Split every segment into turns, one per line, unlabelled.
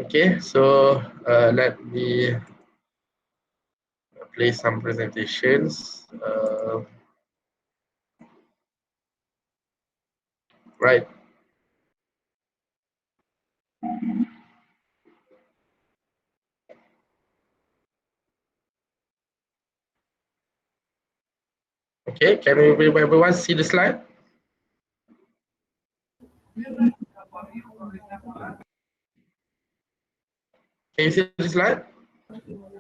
Okay, so let me play some presentations. Right. Okay, can everyone see the slide? Can you see the slide?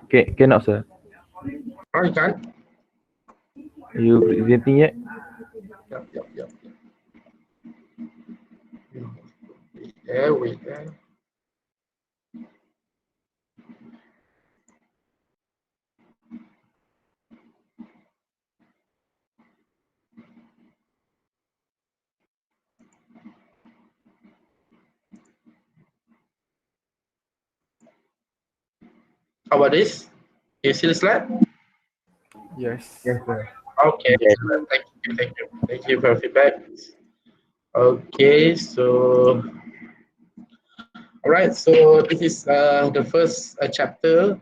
Okay, cannot, sir.
Oh, you can't?
You presenting yet?
Yep. Yeah, wait. How about this? Can you see the slide?
Yes.
Yes, sir.
Okay,
Yes.
thank you for feedback. Okay, so all right, so this is the first chapter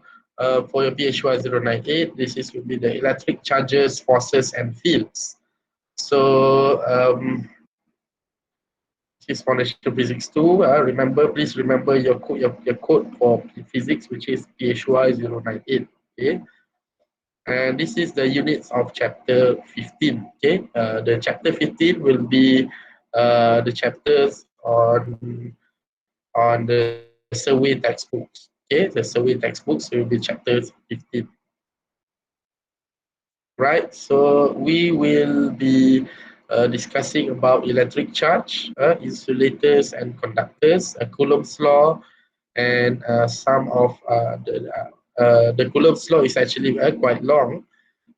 for your PHY 098. This is will be the electric charges, forces, and fields. So this is Foundation Physics 2. Please remember your code for physics, which is PHY 098. Okay. And this is the units of chapter 15. Okay, the chapter 15 will be the chapters on the survey textbooks. Okay, the survey textbooks will be chapter 15. Right, so we will be discussing about electric charge, insulators and conductors, Coulomb's law, and some of the Coulomb's law is actually quite long.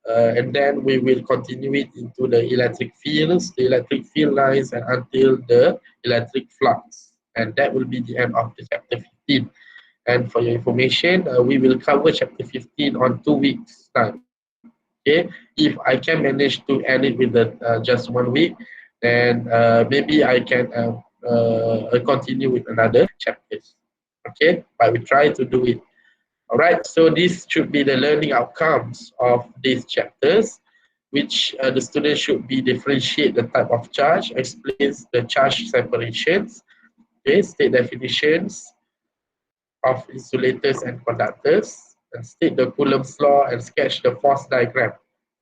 And then we will continue it into the electric fields, the electric field lines, and until the electric flux. And that will be the end of the chapter 15. And for your information, we will cover chapter 15 on 2 weeks' time. Okay, if I can manage to end it with just 1 week, then maybe I can continue with another chapters. Okay, but we try to do it. All right, so this should be the learning outcomes of these chapters, which the student should be differentiate the type of charge, explains the charge separations, okay, state definitions of insulators and conductors, and state the Coulomb's law and sketch the force diagram.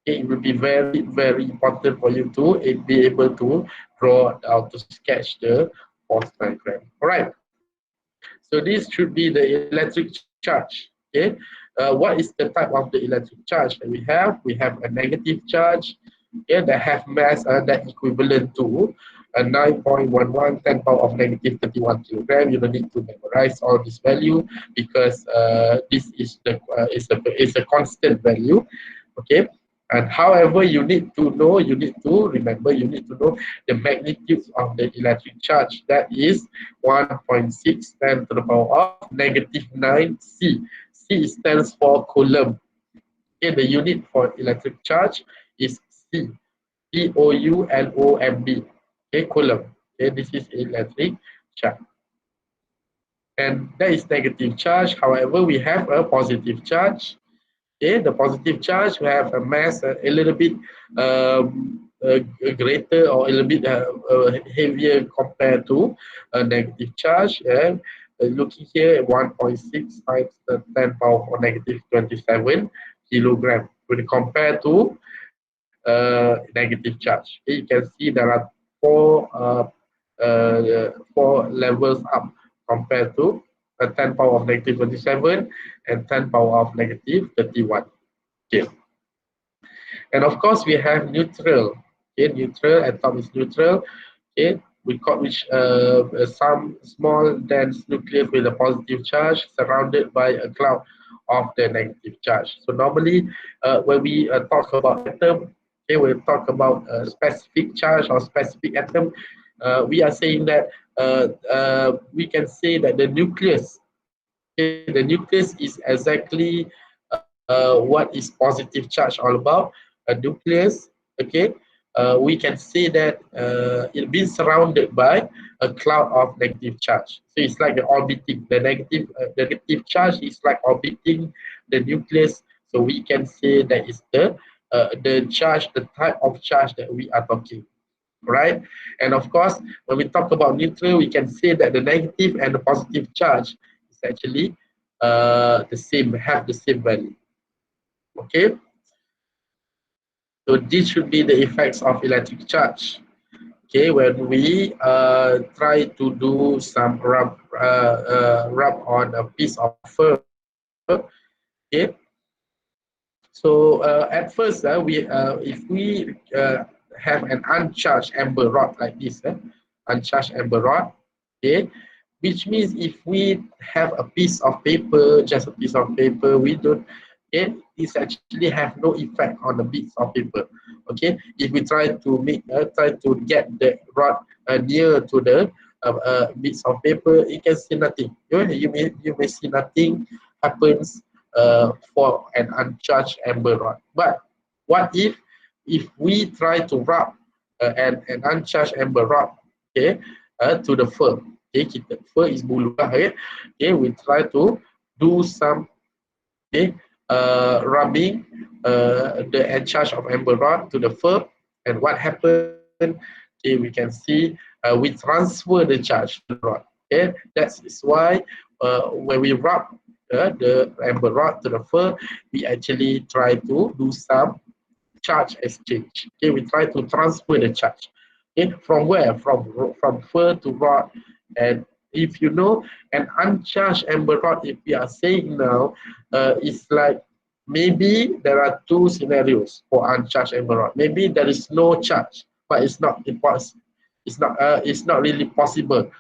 Okay, it will be very important for you to be able to draw out to sketch the force diagram. All right. So this should be the electric charge. Okay, what is the type of the electric charge that we have? We have a negative charge, okay, that have mass that equivalent to a 9.11 10 power of negative 31 kilogram. You don't need to memorize all this value because this is the is a constant value. Okay, and however, you need to know, you need to remember, you need to know the magnitude of the electric charge. That is 1.6 10 to the power of negative 9 C. C stands for Coulomb. Okay, the unit for electric charge is C. Coulomb. Okay, Coulomb. Okay, this is electric charge. And that is negative charge. However, we have a positive charge. Okay, the positive charge we have a mass a little bit greater or a little bit heavier compared to a negative charge. And looking here, 1.6 times the 10 power of negative 27 kilogram. When you compare to negative charge, okay, you can see there are four levels up compared to 10 power of negative 27 and 10 power of negative 31. Okay. And of course, we have neutral. Okay, neutral, atom is neutral. Okay, we got which some small dense nucleus with a positive charge surrounded by a cloud of the negative charge. So normally, when we talk about atom, okay, we talk about a specific charge or specific atom. We are saying that we can say that the nucleus, okay, the nucleus is exactly what is positive charge all about. A nucleus, okay, we can say that it's been surrounded by a cloud of negative charge. So it's like the orbiting, the negative charge is like orbiting the nucleus. So we can say that is the charge, the type of charge that we are talking, right? And of course, when we talk about neutral, we can say that the negative and the positive charge is actually the same, have the same value. Okay, so this should be the effects of electric charge. Okay, when we try to do some rub on a piece of fur. Okay, so at first if we have an uncharged amber rod like this, uncharged amber rod, okay, which means if we have a piece of paper, just a piece of paper, we don't, okay, this actually have no effect on the bits of paper. Okay, if we try to get the rod near to the bits of paper, you can see nothing. You may see nothing happens for an uncharged amber rod. But what if we try to rub an uncharged amber rod, okay, to the fur? Okay, fur is bulu lah, okay. We try to do some, okay, rubbing the uncharged of amber rod to the fur, and what happened? Okay, we can see we transfer the charge to the rod. Okay, that is why when we rub the amber rod to the fur, we actually try to do some charge exchange. Okay, we try to transfer the charge. Okay, from where? From fur to rod. And if you know, an uncharged amber rod, if we are saying now, it's like maybe there are two scenarios for uncharged amber rod. Maybe there is no charge, but it's not impossible. It's not really possible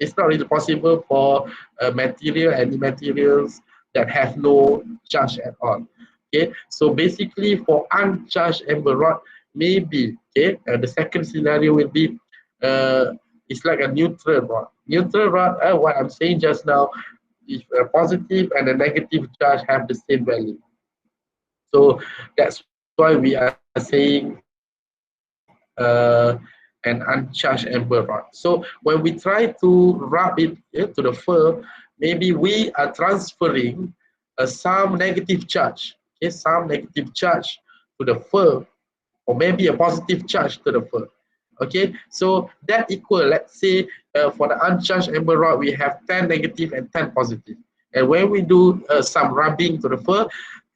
it's not really possible for any materials that have no charge at all. Okay, so basically for uncharged amber rod, maybe, okay, the second scenario will be it's like a neutral rod. Neutral rod, what I'm saying just now, if a positive and a negative charge have the same value. So that's why we are saying an uncharged amber rod. So when we try to rub it to the fur, maybe we are transferring some negative charge, okay, some negative charge to the fur, or maybe a positive charge to the fur. Okay, so that equal, let's say for the uncharged amber rod, we have 10 negative and 10 positive. And when we do some rubbing to the fur,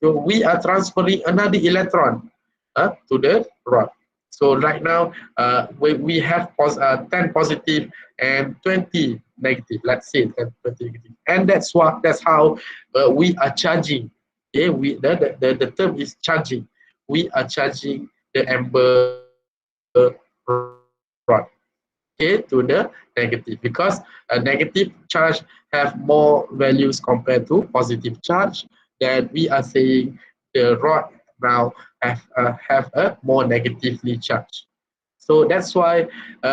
so we are transferring another electron to the rod. So right now, we have 10 positive and 20 negative. Let's say 10, 20 negative, and that's how we are charging. Okay, the term is charging. We are charging the amber rod, okay, to the negative, because a negative charge have more values compared to positive charge. Then we are saying the rod now have a more negatively charged. So that's why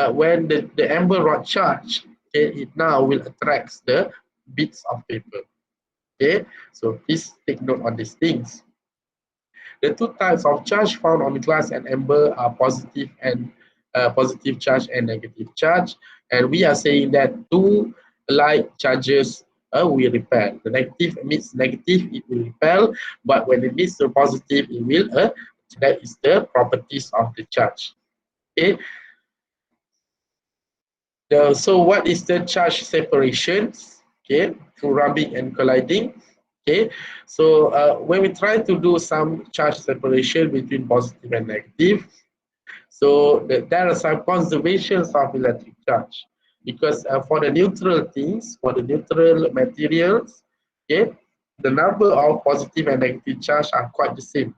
when the amber rod charge, okay, it now will attract the bits of paper. Okay, so please take note on these things. The two types of charge found on glass and amber are positive charge and negative charge, and we are saying that two like charges will repel. The negative emits negative, it will repel, but when it emits the positive, it will. That is the properties of the charge. Okay. So what is the charge separations? Okay, through rubbing and colliding. Okay, so when we try to do some charge separation between positive and negative, so there are some conservations of electric charge, because for the neutral things, for the neutral materials, okay, the number of positive and negative charge are quite the same.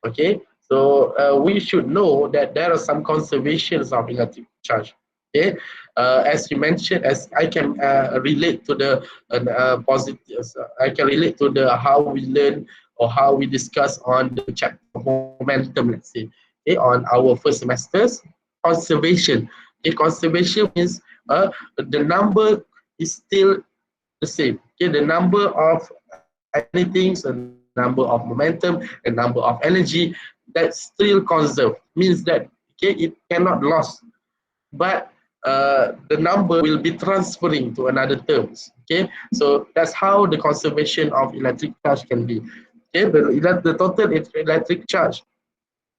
Okay, so we should know that there are some conservations of electric charge. Okay, as you mentioned, as I can relate to the positive, I can relate to the how we learn or how we discuss on the chapter momentum, let's say, okay, on our first semesters. Conservation. Okay, conservation means the number is still the same. Okay, the number of anything, the number number of momentum, the number of energy, that's still conserved. Means that okay, it cannot lose, but the number will be transferring to another terms. Okay, so that's how the conservation of electric charge can be. Okay, the total electric charge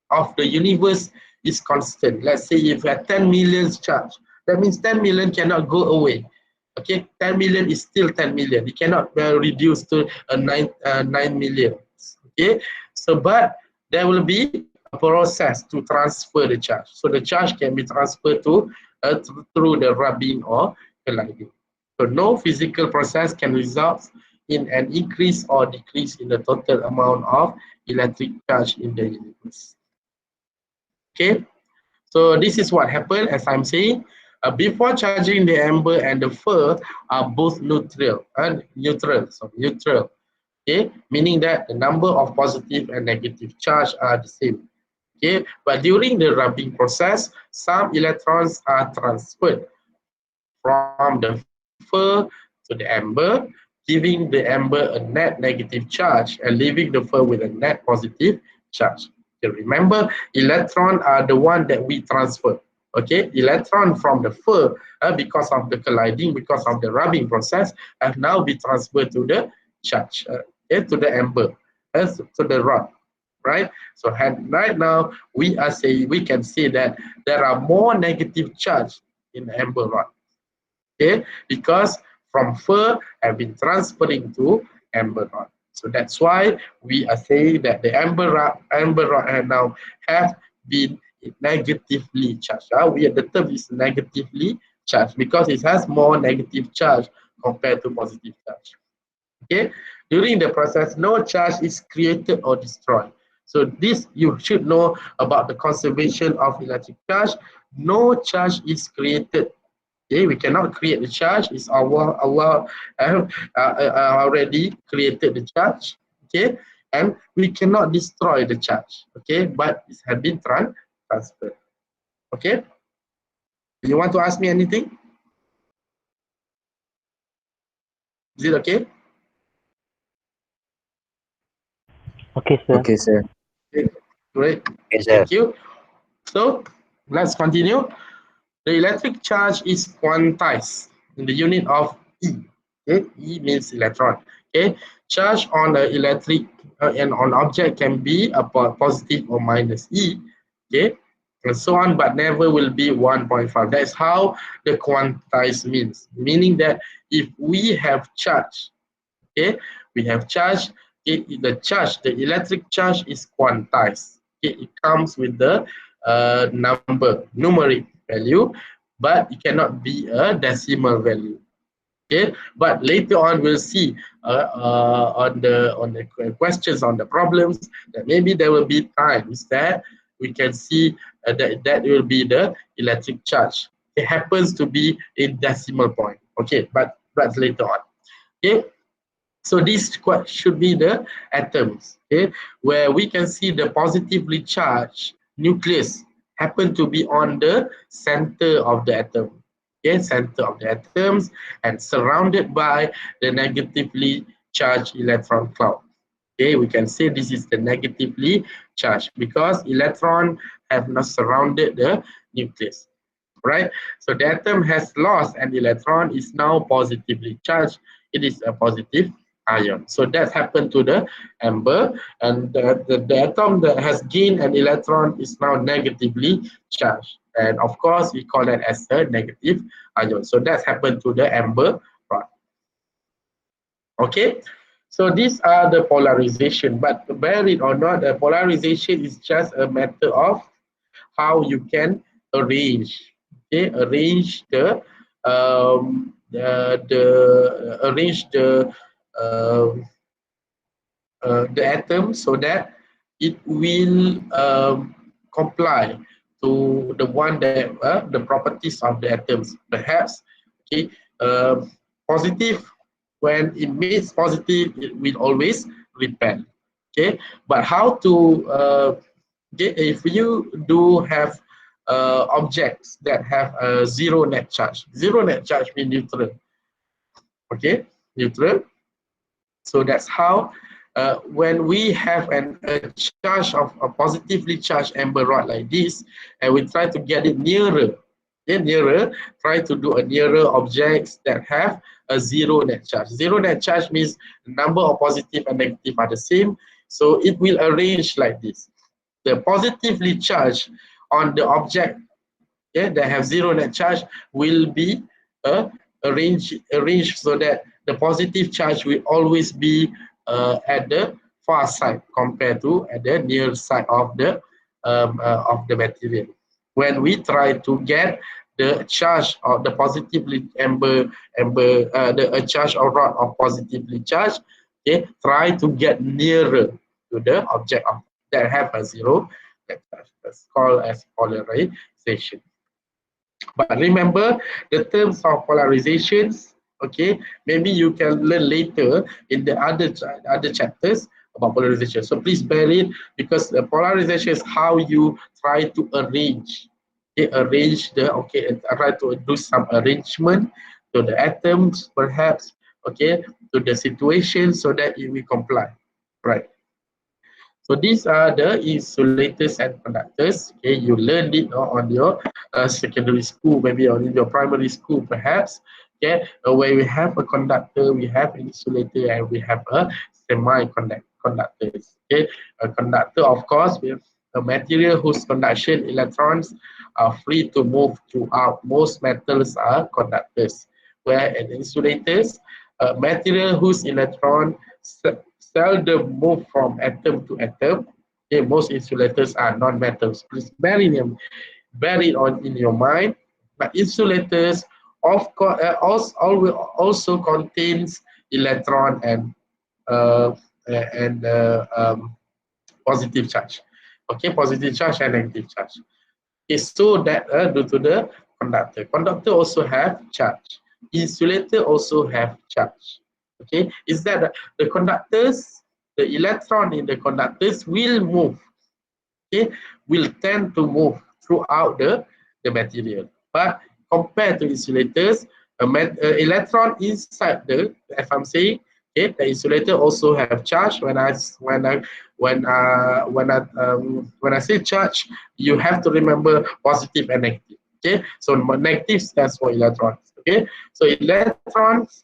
of the universe is constant. Let's say if you have 10 million charge, that means 10 million cannot go away. Okay, 10 million is still 10 million. It cannot reduce to 9 million. Okay, so but there will be a process to transfer the charge. So the charge can be transferred to through the rubbing or colliding. So no physical process can result in an increase or decrease in the total amount of electric charge in the universe. Okay, so this is what happened, as I'm saying. Before charging, the amber and the fur are both neutral. Okay, meaning that the number of positive and negative charge are the same. Okay, but during the rubbing process, some electrons are transferred from the fur to the amber, giving the amber a net negative charge and leaving the fur with a net positive charge. Okay, remember, electrons are the one that we transfer. Okay, electron from the fur, because of the colliding, because of the rubbing process, have now been transferred to the charge, okay, to the amber, to the rod, right? So right now we can say that there are more negative charge in the amber rod. Okay, because from fur have been transferring to amber rod. So that's why we are saying that the amber rod now have been negatively charged. The term is negatively charged because it has more negative charge compared to positive charge. Okay, during the process, no charge is created or destroyed. So this you should know about the conservation of electric charge. No charge is created. Okay, we cannot create the charge. It's Allah already created the charge. Okay, and we cannot destroy the charge. Okay, but it has been transferred. Okay, you want to ask me anything? Is it okay?
Okay, sir.
Okay, sir.
Okay, great.
Yes, sir.
Thank you. So let's continue. The electric charge is quantized in the unit of E. Okay, E means electron. Okay, charge on the electric and on object can be a positive or minus E. Okay, and so on, but never will be 1.5. That's how the quantized means. Meaning that if we have charge, okay, we have charge. Okay, the electric charge is quantized. Okay, it comes with the number, numeric value, but it cannot be a decimal value. Okay, but later on we'll see on the questions, on the problems, that maybe there will be times that we can see that will be the electric charge. It happens to be in decimal point. Okay, but that's later on. Okay. So this should be the atoms, okay, where we can see the positively charged nucleus happen to be on the center of the atom, okay, center of the atoms, and surrounded by the negatively charged electron cloud. Okay, we can say this is the negatively charged because electron have not surrounded the nucleus, right? So the atom has lost an electron, is now positively charged. It is a positive ion. So that happened to the amber, and the atom that has gained an electron is now negatively charged. And of course, we call that as a negative ion. So that happened to the amber rod. Okay, so these are the polarization, but bear it or not, the polarization is just a matter of how you can arrange, okay, arrange the atom so that it will comply to the one that the properties of the atoms. Perhaps, okay, positive, when it meets positive, it will always repel. Okay, but how to okay, if you do have objects that have a zero net charge means neutral. Okay, neutral. So that's how when we have a charge of a positively charged amber rod like this, and we try to get it nearer, try to do a nearer objects that have a zero net charge. Zero net charge means the number of positive and negative are the same, so it will arrange like this. The positively charged on the object, that have zero net charge, will be arranged so that the positive charge will always be at the far side compared to at the near side of the material. When we try to get the charge of the positively the charge or rod of positively charged, okay, try to get nearer to the object that have a zero net charge. That's called as polarization. But remember the terms of polarizations, okay? Maybe you can learn later in the other chapters about polarization. So please bear it, because the polarization is how you try to arrange, try to do some arrangement to the atoms, perhaps, okay, to the situation so that it will comply, right? So these are the insulators and conductors. Okay, you learned it on your secondary school, maybe on in your primary school, perhaps. Okay, where we have a conductor, we have an insulator, and we have a semiconductors. Okay, a conductor, of course, with a material whose conduction electrons are free to move throughout. Most metals are conductors, where an insulators, a material whose electron seldom move from atom to atom. Okay, most insulators are non-metals. Please bear it on in your mind. But insulators, of course, also contains electron and positive charge. Okay, positive charge and negative charge. Okay, so that due to the conductor. Conductor also have charge. Insulator also have charge. Okay, is that the conductors, the electron in the conductors will move, okay, will tend to move throughout the material. But compared to insulators, electron inside if I'm saying, okay, the insulator also have charge. When I say charge, you have to remember positive and negative. Okay, so negative stands for electrons. Okay, so electrons,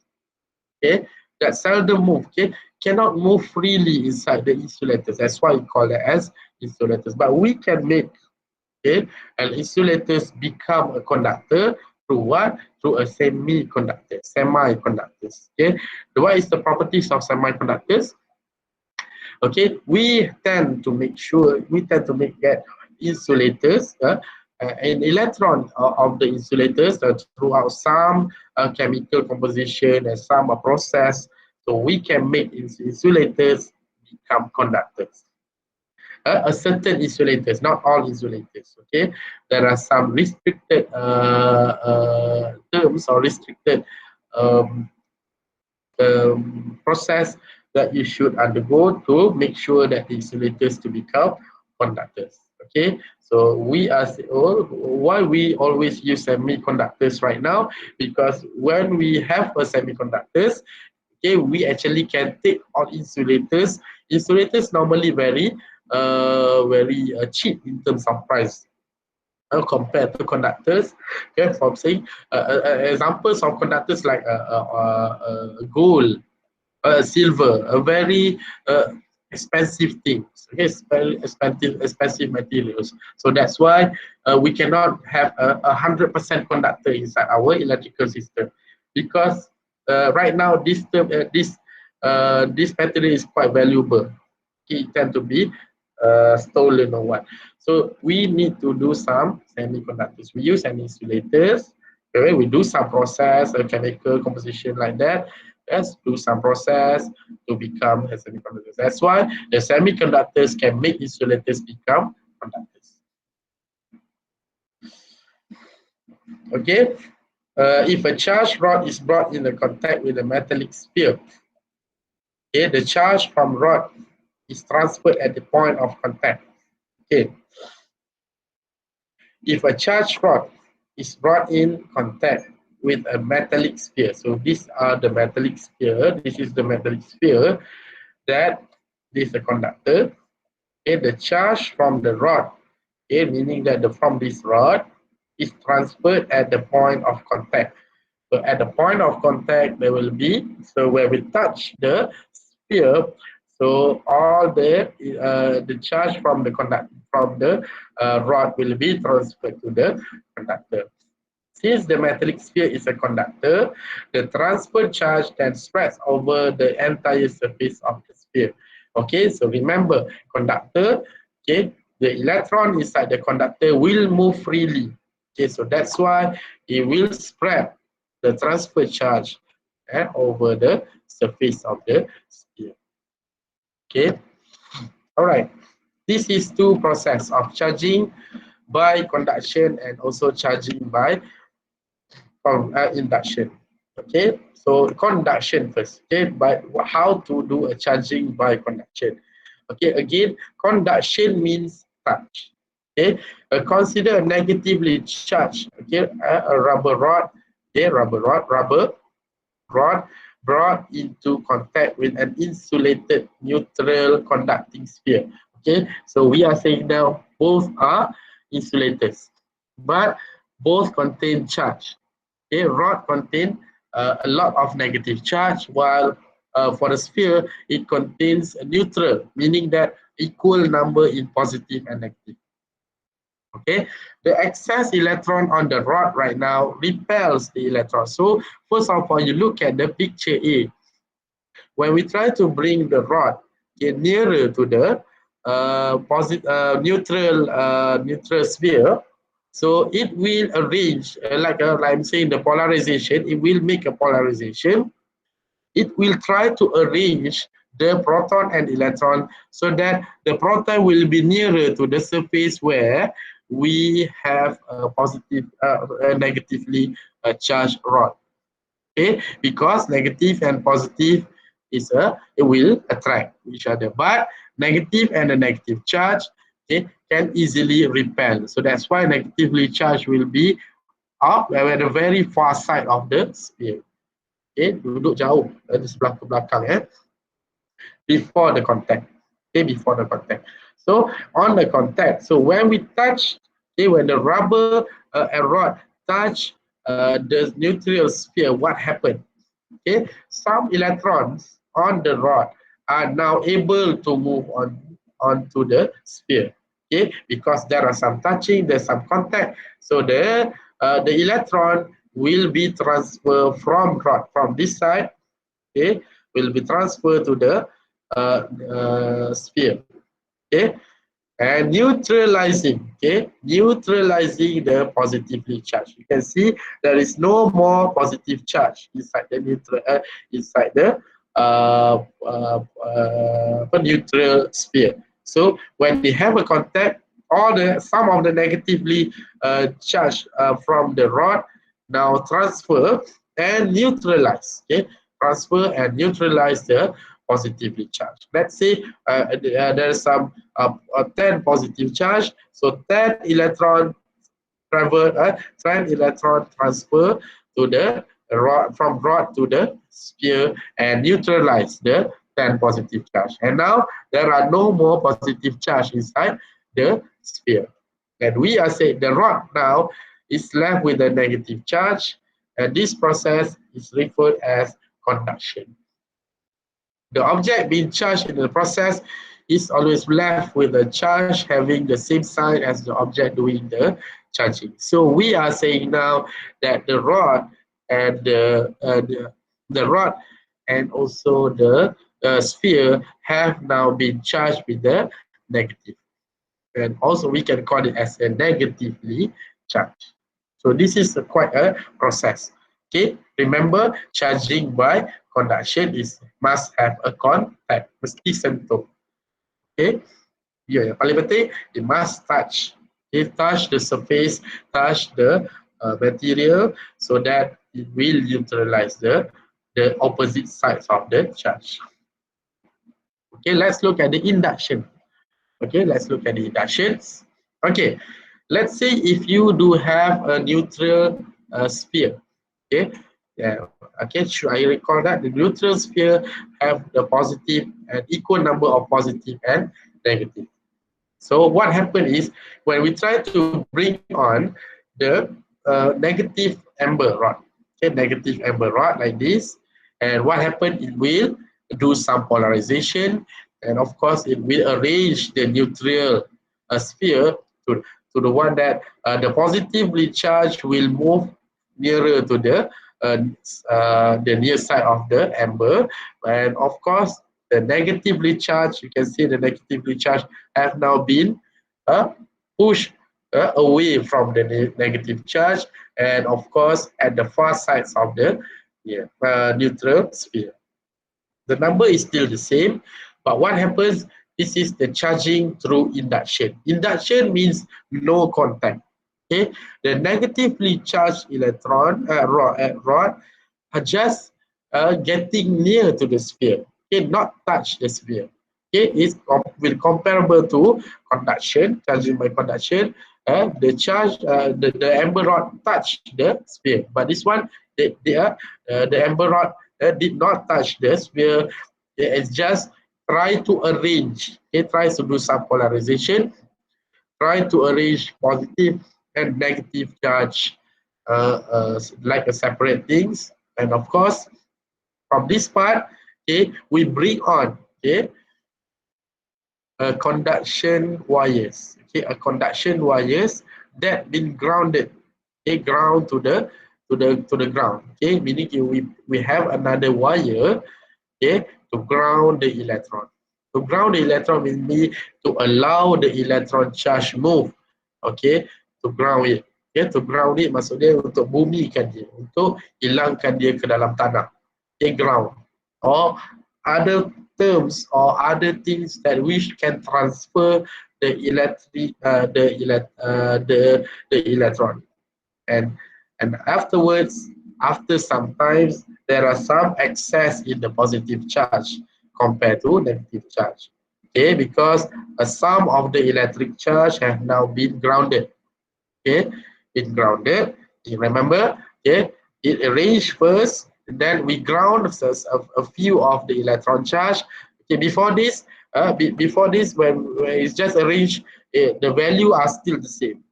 okay, that seldom move, okay, cannot move freely inside the insulators. That's why we call it as insulators. But we can make, okay, an insulators become a conductor through what? Through a semiconductors. Okay, what is the properties of semiconductors? Okay, we tend to make that insulators, an electron of the insulators throughout some chemical composition and some process, so we can make insulators become conductors. A certain insulators, not all insulators. Okay, there are some restricted terms or restricted process that you should undergo to make sure that the insulators to become conductors. Okay, so why we always use semiconductors right now, because when we have a semiconductors, okay, we actually can take on insulators. Insulators normally very cheap in terms of price compared to conductors. Okay, from saying examples of conductors like gold, silver, a very expensive things. Okay, very expensive materials. So that's why we cannot have a 100% conductor inside our electrical system, because right now this material is quite valuable. It tend to be stolen or what. So we need to do some semiconductors. We use some insulators. Okay, we do some process, chemical composition like that. Let's do some process to become semiconductors. That's why the semiconductors can make insulators become conductors. Okay, if a charged rod is brought in contact with a metallic sphere, okay, the charge from rod is transferred at the point of contact. Okay, if a charged rod is brought in contact with a metallic sphere, so these are the metallic sphere. This is the metallic sphere that this is a conductor. Okay, the charge from the rod, okay, meaning that from this rod is transferred at the point of contact. So at the point of contact, there will be, so where we touch the sphere, so all the charge from the rod will be transferred to the conductor. Since the metallic sphere is a conductor, the transfer charge then spreads over the entire surface of the sphere. Okay, so remember, conductor, okay, the electron inside the conductor will move freely. Okay, so that's why it will spread the transfer charge over the surface of the sphere. Okay, all right. This is two process of charging by conduction and also charging by induction. Okay, so conduction first. Okay, but how to do a charging by conduction? Okay, again, conduction means touch. Okay, consider a negatively charged, okay, a rubber rod. Okay, rubber rod brought into contact with an insulated neutral conducting sphere. Okay, so we are saying now both are insulators, but both contain charge. Okay, rod contain a lot of negative charge, while for the sphere it contains a neutral, meaning that equal number in positive and negative. Okay, the excess electron on the rod right now repels the electron. So first of all, you look at the picture A. When we try to bring the rod get nearer to the neutral sphere, so it will arrange like I'm saying the polarization. It will make a polarization. It will try to arrange the proton and electron so that the proton will be nearer to the surface where we have a negatively charged rod. Okay, because negative and positive it will attract each other, but negative and a negative charge, okay, can easily repel. So that's why negatively charged will be up at the very far side of the sphere. Okay, duduk jauh di sebelah ke belakang before the contact. Okay, before the contact. So on the contact, so when we touch, okay, when the rubber and rod touch the neutral sphere, what happened? Okay, some electrons on the rod are now able to move onto the sphere. Okay, because there are some touching, there's some contact. So the electron will be transferred from rod from this side. Okay, will be transferred to the sphere. Okay, and neutralizing the positively charged. You can see there is no more positive charge inside the neutral sphere. So when they have a contact, some of the negatively charged from the rod now transfer and neutralize. Okay, transfer and neutralize the positively charged. Let's say there's some 10 positive charge, so 10 electron transfer to the rod, from rod to the sphere, and neutralize the 10 positive charge. And now there are no more positive charge inside the sphere. And we are saying the rod now is left with a negative charge, and this process is referred as conduction. The object being charged in the process is always left with a charge having the same sign as the object doing the charging. So we are saying now that the rod and the rod and also the sphere have now been charged with the negative, and also we can call it as a negatively charged. So this is quite a process. Okay, remember charging by conduction must have a contact, mesti sentuh. Okay, yang paling penting it must touch. Okay, touch the surface, touch the material, so that it will neutralize the opposite sides of the charge. Okay, let's look at the induction. Okay, let's look at the inductions. Okay, let's say if you do have a neutral sphere. Okay, Yeah. Okay. Should I recall that the neutral sphere have the positive and equal number of positive and negative. So what happened is when we try to bring on the negative amber rod, okay, negative amber rod like this, and what happened? It will do some polarization, and of course, it will arrange the neutral sphere to the one that the positively charged will move nearer to the near side of the amber, and of course, the negatively charged. You can see the negatively charged have now been uh, pushed away from the negative charge, and of course at the far sides of the neutral sphere. The number is still the same, but what happens? This is the charging through induction. Induction means no contact. Okay, the negatively charged rod are just getting near to the sphere. Okay, not touch the sphere. Okay, it's will comparable to conduction, charging by conduction. The charge, the amber rod touch the sphere, but this one, the amber rod did not touch the sphere. It's just try to arrange. It tries to do some polarization, try to arrange positive and negative charge like a separate things. And of course, from this part, okay, we bring on conduction wires. Okay, a conduction wires that been grounded, okay, ground to the ground. Okay, meaning we have another wire, okay, to ground the electron. To ground the electron means to allow the electron charge move. Okay, to ground it. Okay, to ground it maksudnya untuk bumikan dia, untuk hilangkan dia ke dalam tanah. Okay, ground. Or other terms or other things that we can transfer the electron, and afterwards, after some times, there are some excess in the positive charge compared to negative charge. Okay, because some of the electric charge have now been grounded. Okay, it grounded. You remember? Okay, it arranged first, then we ground a few of the electron charge. Okay, before this, when it's just arranged, the value are still the same.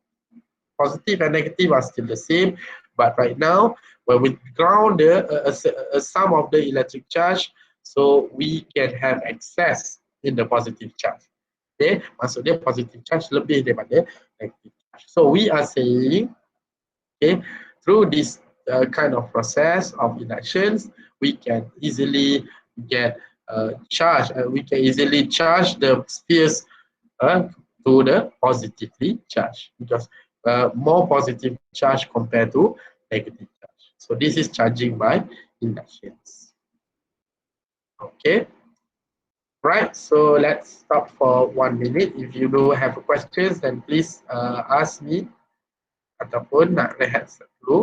Positive and negative are still the same, but right now when we ground some of the electric charge, so we can have excess in the positive charge. Okay, maksudnya positive charge lebih daripada negative charge. So we are saying, okay, through this kind of process of inductions, we can easily get charge. We can easily charge the spheres to the positively charged, because more positive charge compared to negative charge. So this is charging by inductions. Okay. Right, so let's stop for 1 minute. If you do have questions, then please ask me. Ataupun nak rehat dulu.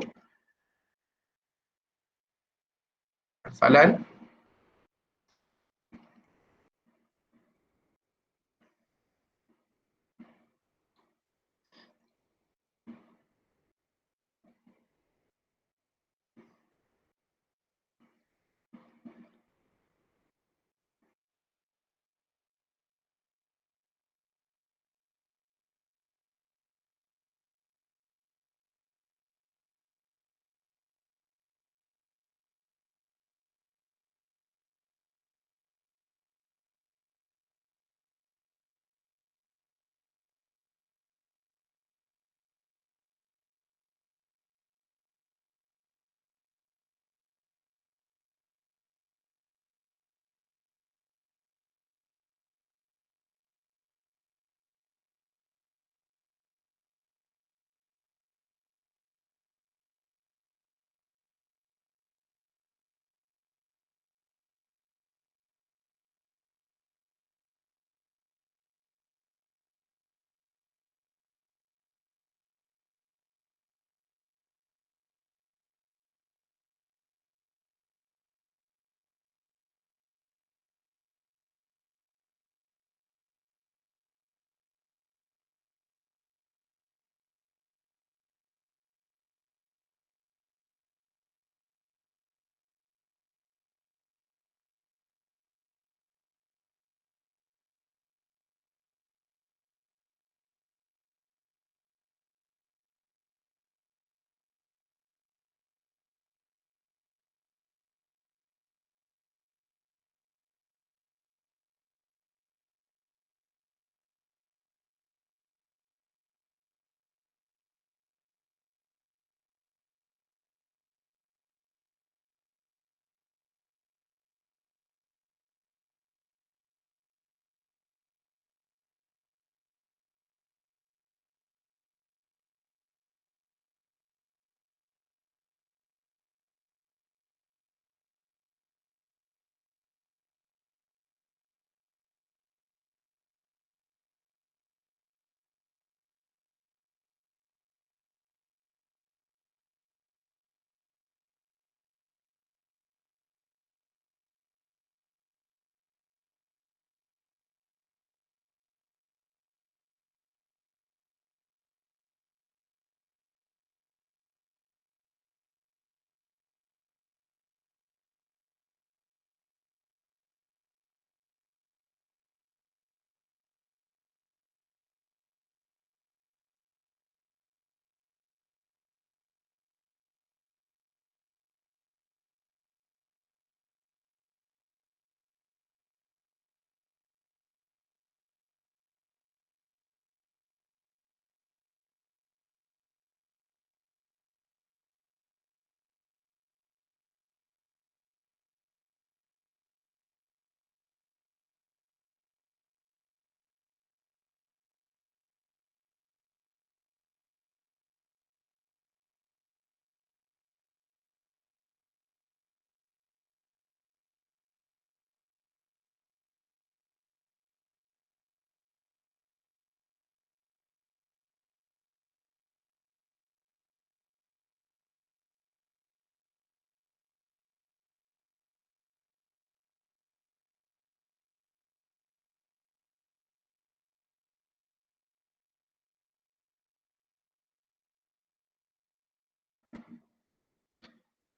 Soalan?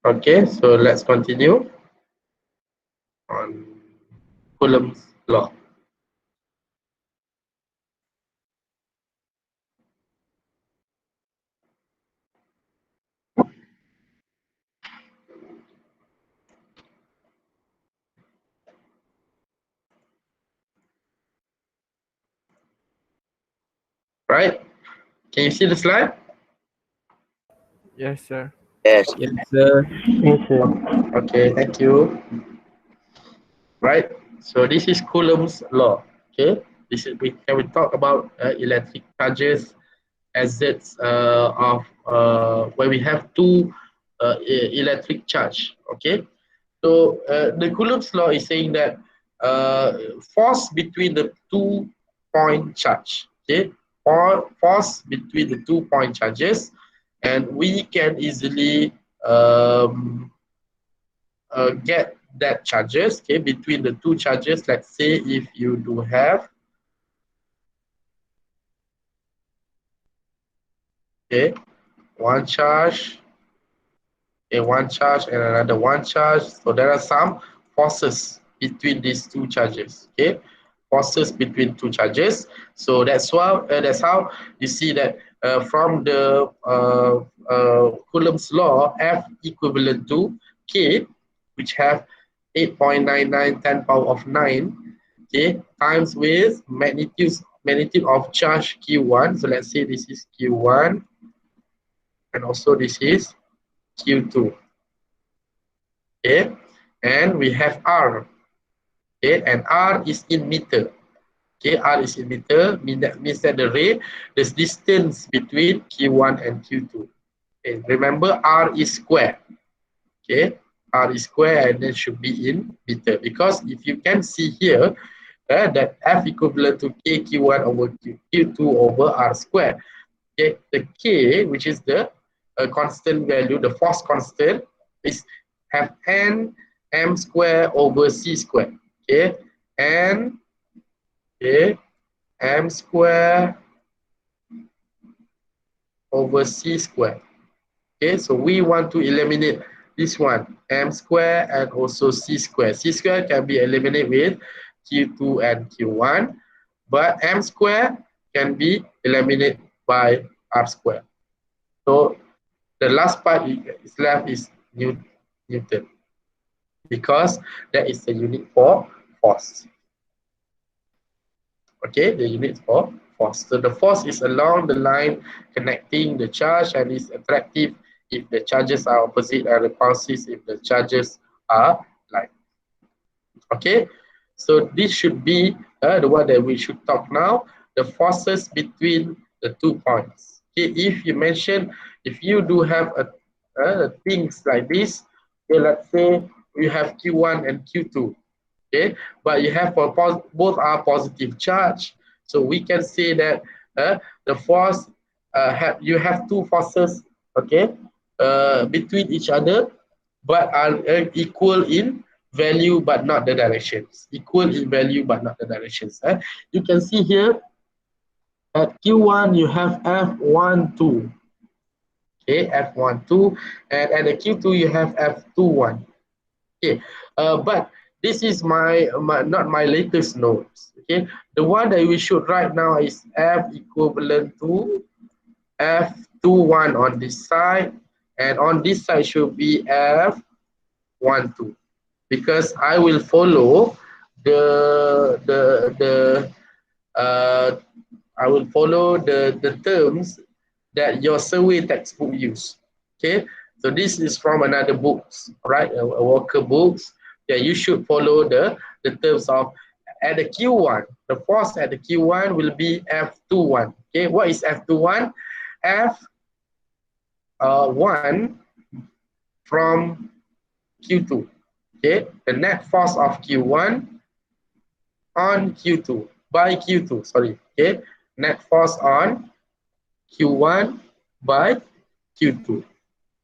Okay, so let's continue on Coulomb's law. Right? Can you see the slide?
Yes, sir.
Yes, sir.
Yes, sir.
Okay, thank you. Right? So this is Coulomb's law. Okay, this is we talk about electric charges as it's of where we have two electric charge. Okay, so the Coulomb's law is saying that force between the 2 point charge. Okay, or force between the 2 point charges, and we can easily get that charges, okay, between the two charges. Let's say if you do have, okay, one charge, one charge and another one charge. So there are some forces between these two charges. Okay, forces between two charges. So that's why that's how you see that from the Coulomb's law, F equivalent to K, which have 8.99 10 power of 9, okay, times with magnitude of charge Q1. So let's say this is Q1 and also this is Q2. Okay, and we have R. Okay, and R is in meter. Okay, R is in meter, means that the rate, the distance between Q1 and Q2. Okay, remember R is square. Okay, R is square and then should be in meter, because if you can see here that F equivalent to KQ1 over Q2 over R square. Okay, the K, which is the constant value, the force constant, is have N M square over C square. Okay, N, okay, M square over C square. Okay, so we want to eliminate this one, M square and also C square. C square can be eliminated with Q2 and Q1, but M square can be eliminated by R square. So the last part is left is Newton, because that is the unit for force. Okay, the unit for force. So the force is along the line connecting the charge and is attractive if the charges are opposite and repulsive if the charges are like. Okay, so this should be the one that we should talk now, the forces between the 2 points. Okay, if you mention, if you do have things like this, okay, let's say you have Q1 and Q2, okay, but you have both are positive charge, so we can say that the force you have two forces, okay, between each other, but are equal in value but not the directions. Equal in value but not the directions. You can see here at Q1 you have F12, okay, F12, and at the Q2 you have F21. Okay, but this is not my latest notes. Okay, the one that we should write now is F equivalent to F21 on this side, and on this side should be F12, because I will follow uh, I will follow the terms that your survey textbook use. Okay, so this is from another books, right? A Walker books. Yeah, you should follow the terms of at the Q1. The force at the Q1 will be F21. Okay, what is F21? F1 from Q2. Okay, the net force of Q1 on Q2 by Q2. Sorry. Okay, net force on Q1 by Q2.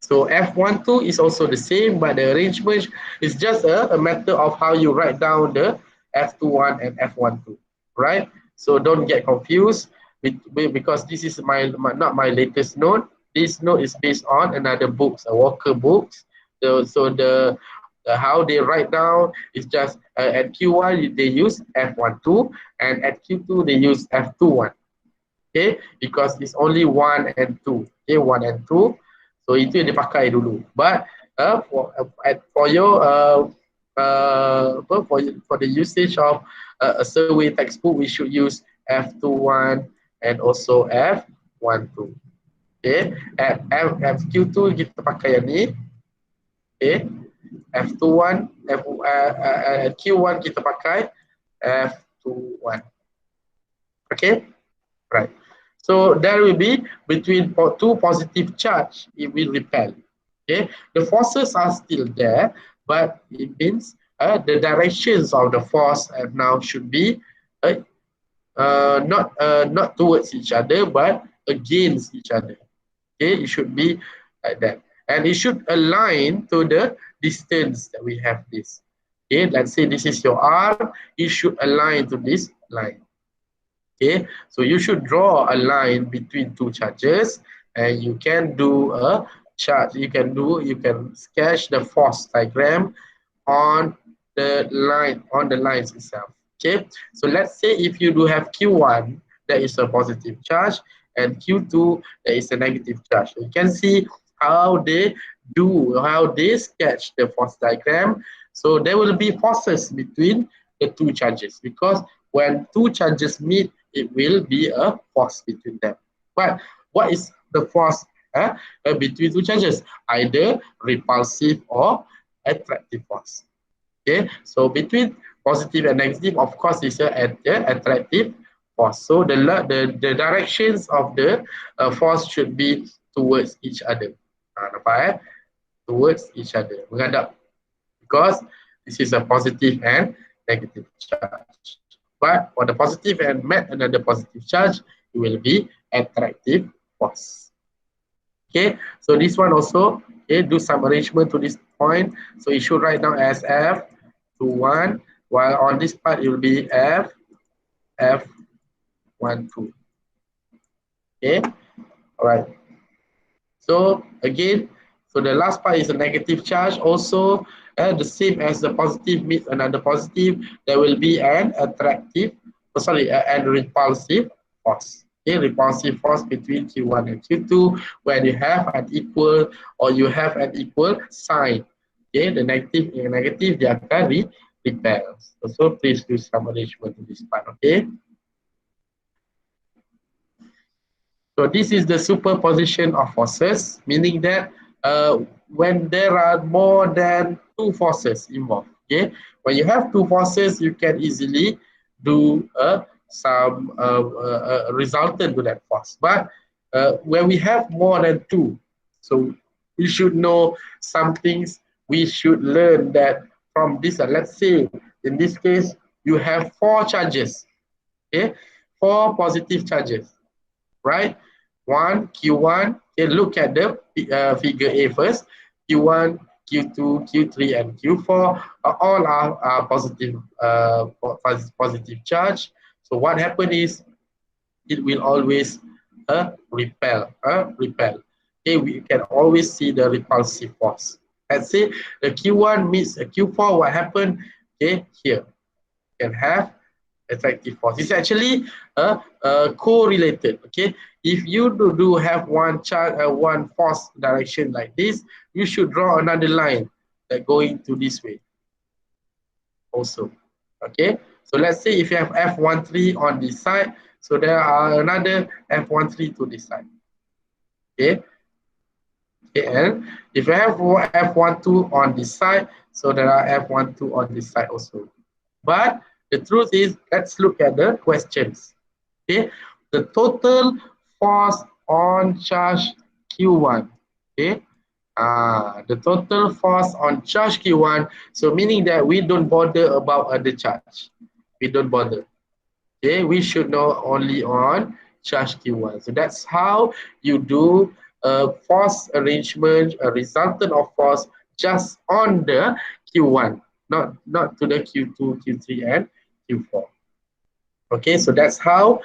So F12 is also the same, but the arrangement is just a matter of how you write down the F21 and F12, right? So don't get confused because this is not my latest note. This note is based on another books, a Walker books. How they write down is just at Q1 they use F12 and at Q2 they use F21. Okay, because it's only 1 and 2. Okay, 1 and 2. So itu yang dipakai dulu. But for your for the usage of a survey textbook, we should use F21 and also F12. Okay, at FQ2 kita pakai yang ni. Okay, F21, Q1 kita pakai F21. Okay, right. So there will be between two positive charge, it will repel. Okay, the forces are still there, but it means the directions of the force now should be not towards each other, but against each other. Okay, it should be like that, and it should align to the distance that we have this. Okay, let's say this is your R, it should align to this line. Okay, so you should draw a line between two charges, and you can do a chart. You can sketch the force diagram on the lines itself. Okay, so let's say if you do have Q1, that is a positive charge, and Q2, that is a negative charge. So you can see how they sketch the force diagram. So there will be forces between the two charges, because when two charges meet, it will be a force between them. But what is the force between two charges? Either repulsive or attractive force. Okay, so between positive and negative, of course, is an attractive force. So the directions of the force should be towards each other. Nampak towards each other, menghadap, because this is a positive and negative charge. But for the positive and met another positive charge, it will be attractive force. Okay, so this one also, okay, do some arrangement to this point. So you should write down as F21, while on this part it will be F12. Okay, all right. So again, so the last part is a negative charge. Also, the same as the positive meets another positive, there will be an and repulsive force. Okay, repulsive force between Q1 and Q2, when you have an equal or you have an equal sign. Okay, the negative and negative, they akan repel. So please do some arrangement to this part. Okay. So this is the superposition of forces, meaning that when there are more than two forces involved, okay? When you have two forces, you can easily do some resultant to that force. But when we have more than two, so we should know some things. We should learn that from this. Let's say in this case, you have four charges, okay? Four positive charges, right? One, Q1, okay, look at the figure A first. Q1, Q2, Q3, and Q4 all are positive, positive charge. So what happens is it will always repel. Okay, we can always see the repulsive force. Let's say the Q1 meets a Q4, what happened? Okay, here you can have attractive force. It's actually correlated. Okay, if you do have one force direction like this, you should draw another line that going to this way also. Okay, so let's say if you have F13 on this side, so there are another F13 to this side. Okay, and if you have F12 on this side, so there are F12 on this side also. But the truth is, let's look at the questions. Okay, the total force on charge Q1. Okay, the total force on charge Q1. So meaning that we don't bother about other charge. We don't bother. Okay, we should know only on charge Q1. So that's how you do a force arrangement, a resultant of force just on the Q1, not to the Q2, Q3, and Q4. Okay, so that's how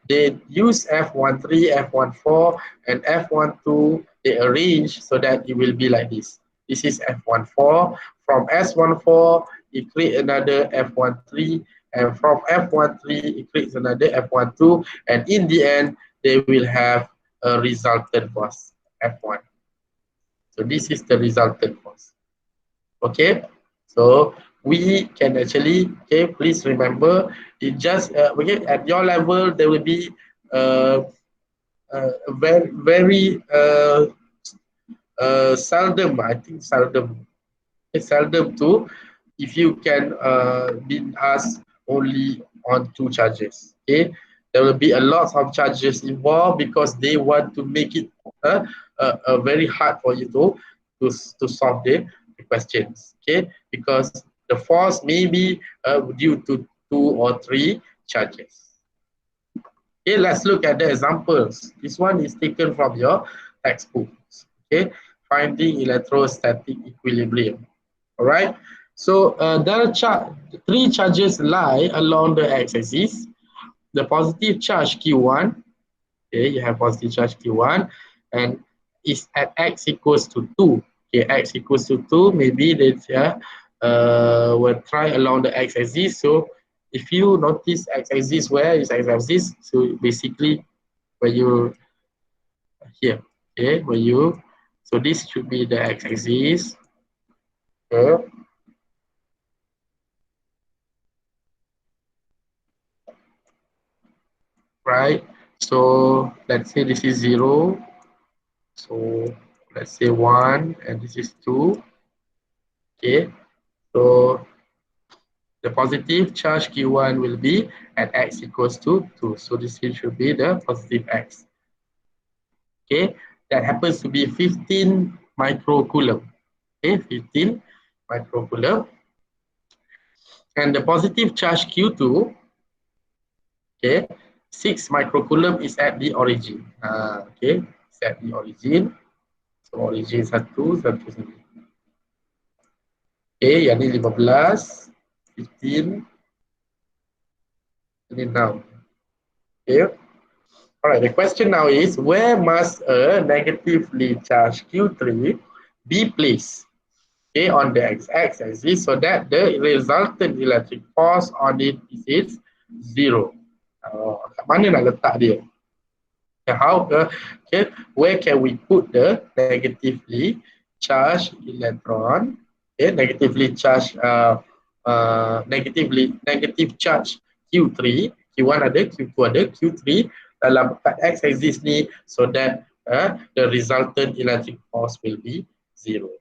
they use F13, F14, and F12. They arrange so that it will be like this. This is F14. From S14, it creates another F13, and from F13, it creates another F12, and in the end, they will have a resultant force, F1. So this is the resultant force. Okay, so we can actually, okay, please remember, it just, okay, at your level, there will be very seldom, I think seldom, it's seldom too, if you can be asked only on 2 charges. Okay, there will be a lot of charges involved because they want to make it very hard for you to solve the questions. Okay, because the force may be due to 2 or 3 charges. Okay, let's look at the examples. This one is taken from your textbooks. Okay, finding electrostatic equilibrium. All right. So there are 3 charges lie along the x-axis. The positive charge Q1. Okay, you have positive charge Q1, and is at x equals to 2. Okay, x equals to 2. Maybe they will try along the x-axis. So if you notice x-axis, where is x-axis? So basically, where you here, okay, where you, so this should be the x-axis. Okay. Right, so let's say this is 0. So let's say 1, and this is 2. Okay, so the positive charge Q1 will be at x equals to 2. So this should be the positive x. Okay, that happens to be 15 microcoulomb. Okay, 15 microcoulomb. And the positive charge Q2, okay, 6 microcoulomb is at the origin. Okay, it's at the origin. So origin 1 sini. Okay, yang ni 15, 15, ini 6. Okay. Alright, the question now is, where must a negatively charged Q3 be placed, okay, on the x-axis so that the resultant electric force on it is 0? Kat mana nak letak dia? How? Okay, where can we put the negatively charged electron? Okay, negatively charged, negative charge Q3, Q1 ada, Q2 ada, Q3 dalam x-axis ni, so that the resultant electric force will be 0.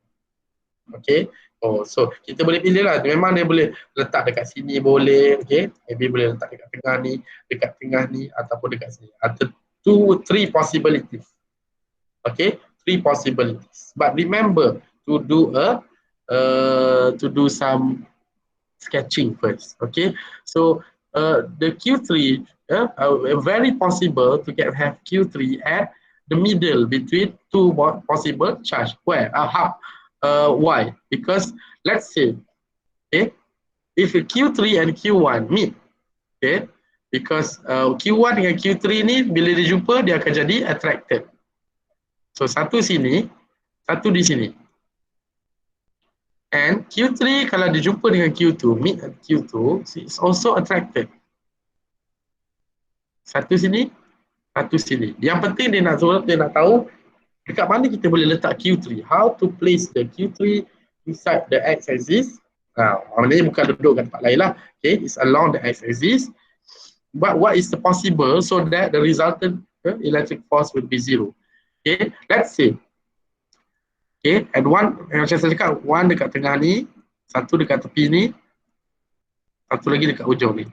Okay. Oh, so kita boleh pilih lah. Memang dia boleh letak dekat sini boleh, okay. Maybe boleh letak dekat tengah ni, ataupun dekat sini. Ada 3 possibilities. Okay, 3 possibilities. But remember to do some sketching first. Okay, so the Q3 very possible to have Q3 at the middle between 2 possible charge. Where? Why? Because let's say, okay, if Q3 and Q1 meet, okay, because Q1 dengan Q3 ni bila dia jumpa dia akan jadi attracted. So satu sini, satu di sini. And Q3 kalau dia jumpa dengan Q2, meet at Q2, it's also attracted. Satu sini, satu sini. Yang penting dia nak tahu dekat mana kita boleh letak Q3. How to place the Q3 inside the x-axis. Maknanya bukan duduk kat tempat lain lah. Okay, it's along the x-axis. But what is the possible so that the resultant electric force will be 0? Okay, let's say. Okay, and one, macam saya cakap, one dekat tengah ni, satu dekat tepi ni, satu lagi dekat hujung ni.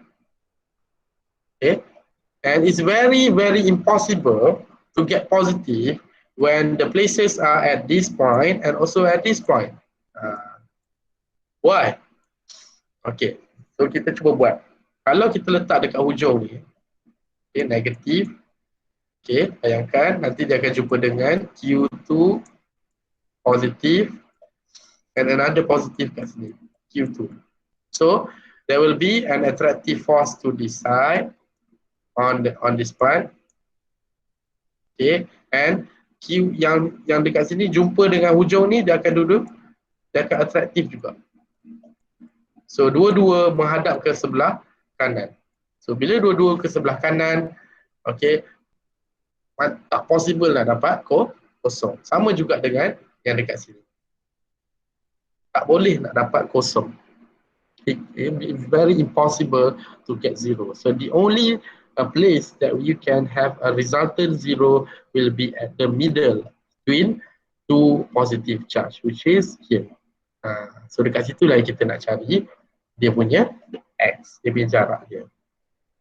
Okay, and it's very impossible to get positive when the places are at this point and also at this point. Why? Okay, so kita cuba buat. Kalau kita letak dekat hujung ni, okay, negatif. Okay, bayangkan nanti dia akan jumpa dengan Q2 positif and another positive kat sini, Q2. So there will be an attractive force to this side on this part. Okay, and Q yang dekat sini jumpa dengan hujung ni, dia akan duduk dia akan atraktif juga. So dua-dua menghadap ke sebelah kanan. So bila dua-dua ke sebelah kanan, okey, tak possible nak dapat kosong. Sama juga dengan yang dekat sini. Tak boleh nak dapat kosong. It's very impossible to get zero. So the only place that you can have a resultant zero will be at the middle between two positive charge, which is here. So dekat situ lah kita nak cari dia punya x, dia punya jarak dia.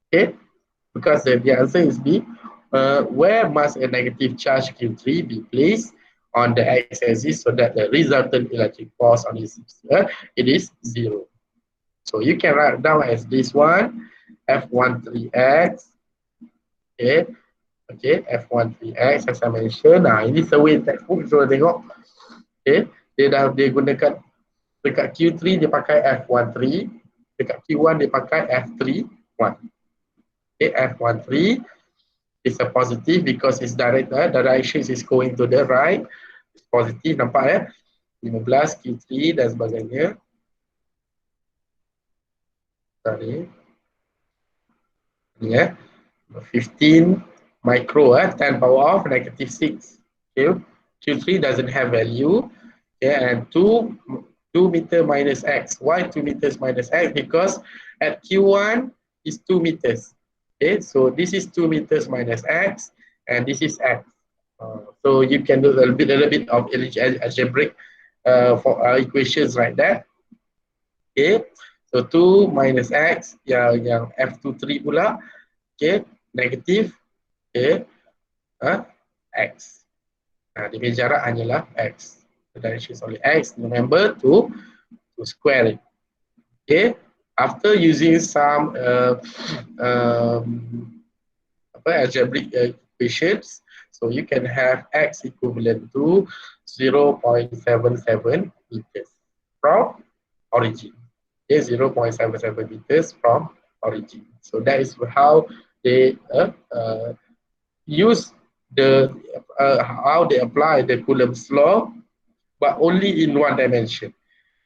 Okay, because the answer is B. Where must a negative charge Q3 be placed on the x-axis so that the resultant electric force on this it is 0. So you can write down as this one, F13x. Okay, F13x as I mentioned. Ini survey textbook, so tengok. Okay, dia gunakan dekat Q3 dia pakai F13, dekat Q1 dia pakai F31. Okay, F13 is a positive because its direction is going to the right. It's positive, nampak ya? 15 Q3 dan sebagainya. Sorry. Ni 15 micro, 10 power of negative 6. Okay. Q3 doesn't have value. Okay, and 2 meter minus x. Why 2 meters minus x? Because at Q1 is 2 meters. Okay, so this is 2 meters minus x, and this is x. So you can do a little bit of algebraic for equations like that. Okay, so 2 minus x, yang F23 pula, okay, negative, okay, x. Dia punya jarak hanyalah x. The direction is only x. Remember to square it. Okay, after using some algebraic equations, so you can have x equivalent to 0.77 meters from origin. Okay, 0.77 meters from origin. So that is how they use how they apply the Coulomb's law, but only in one dimension.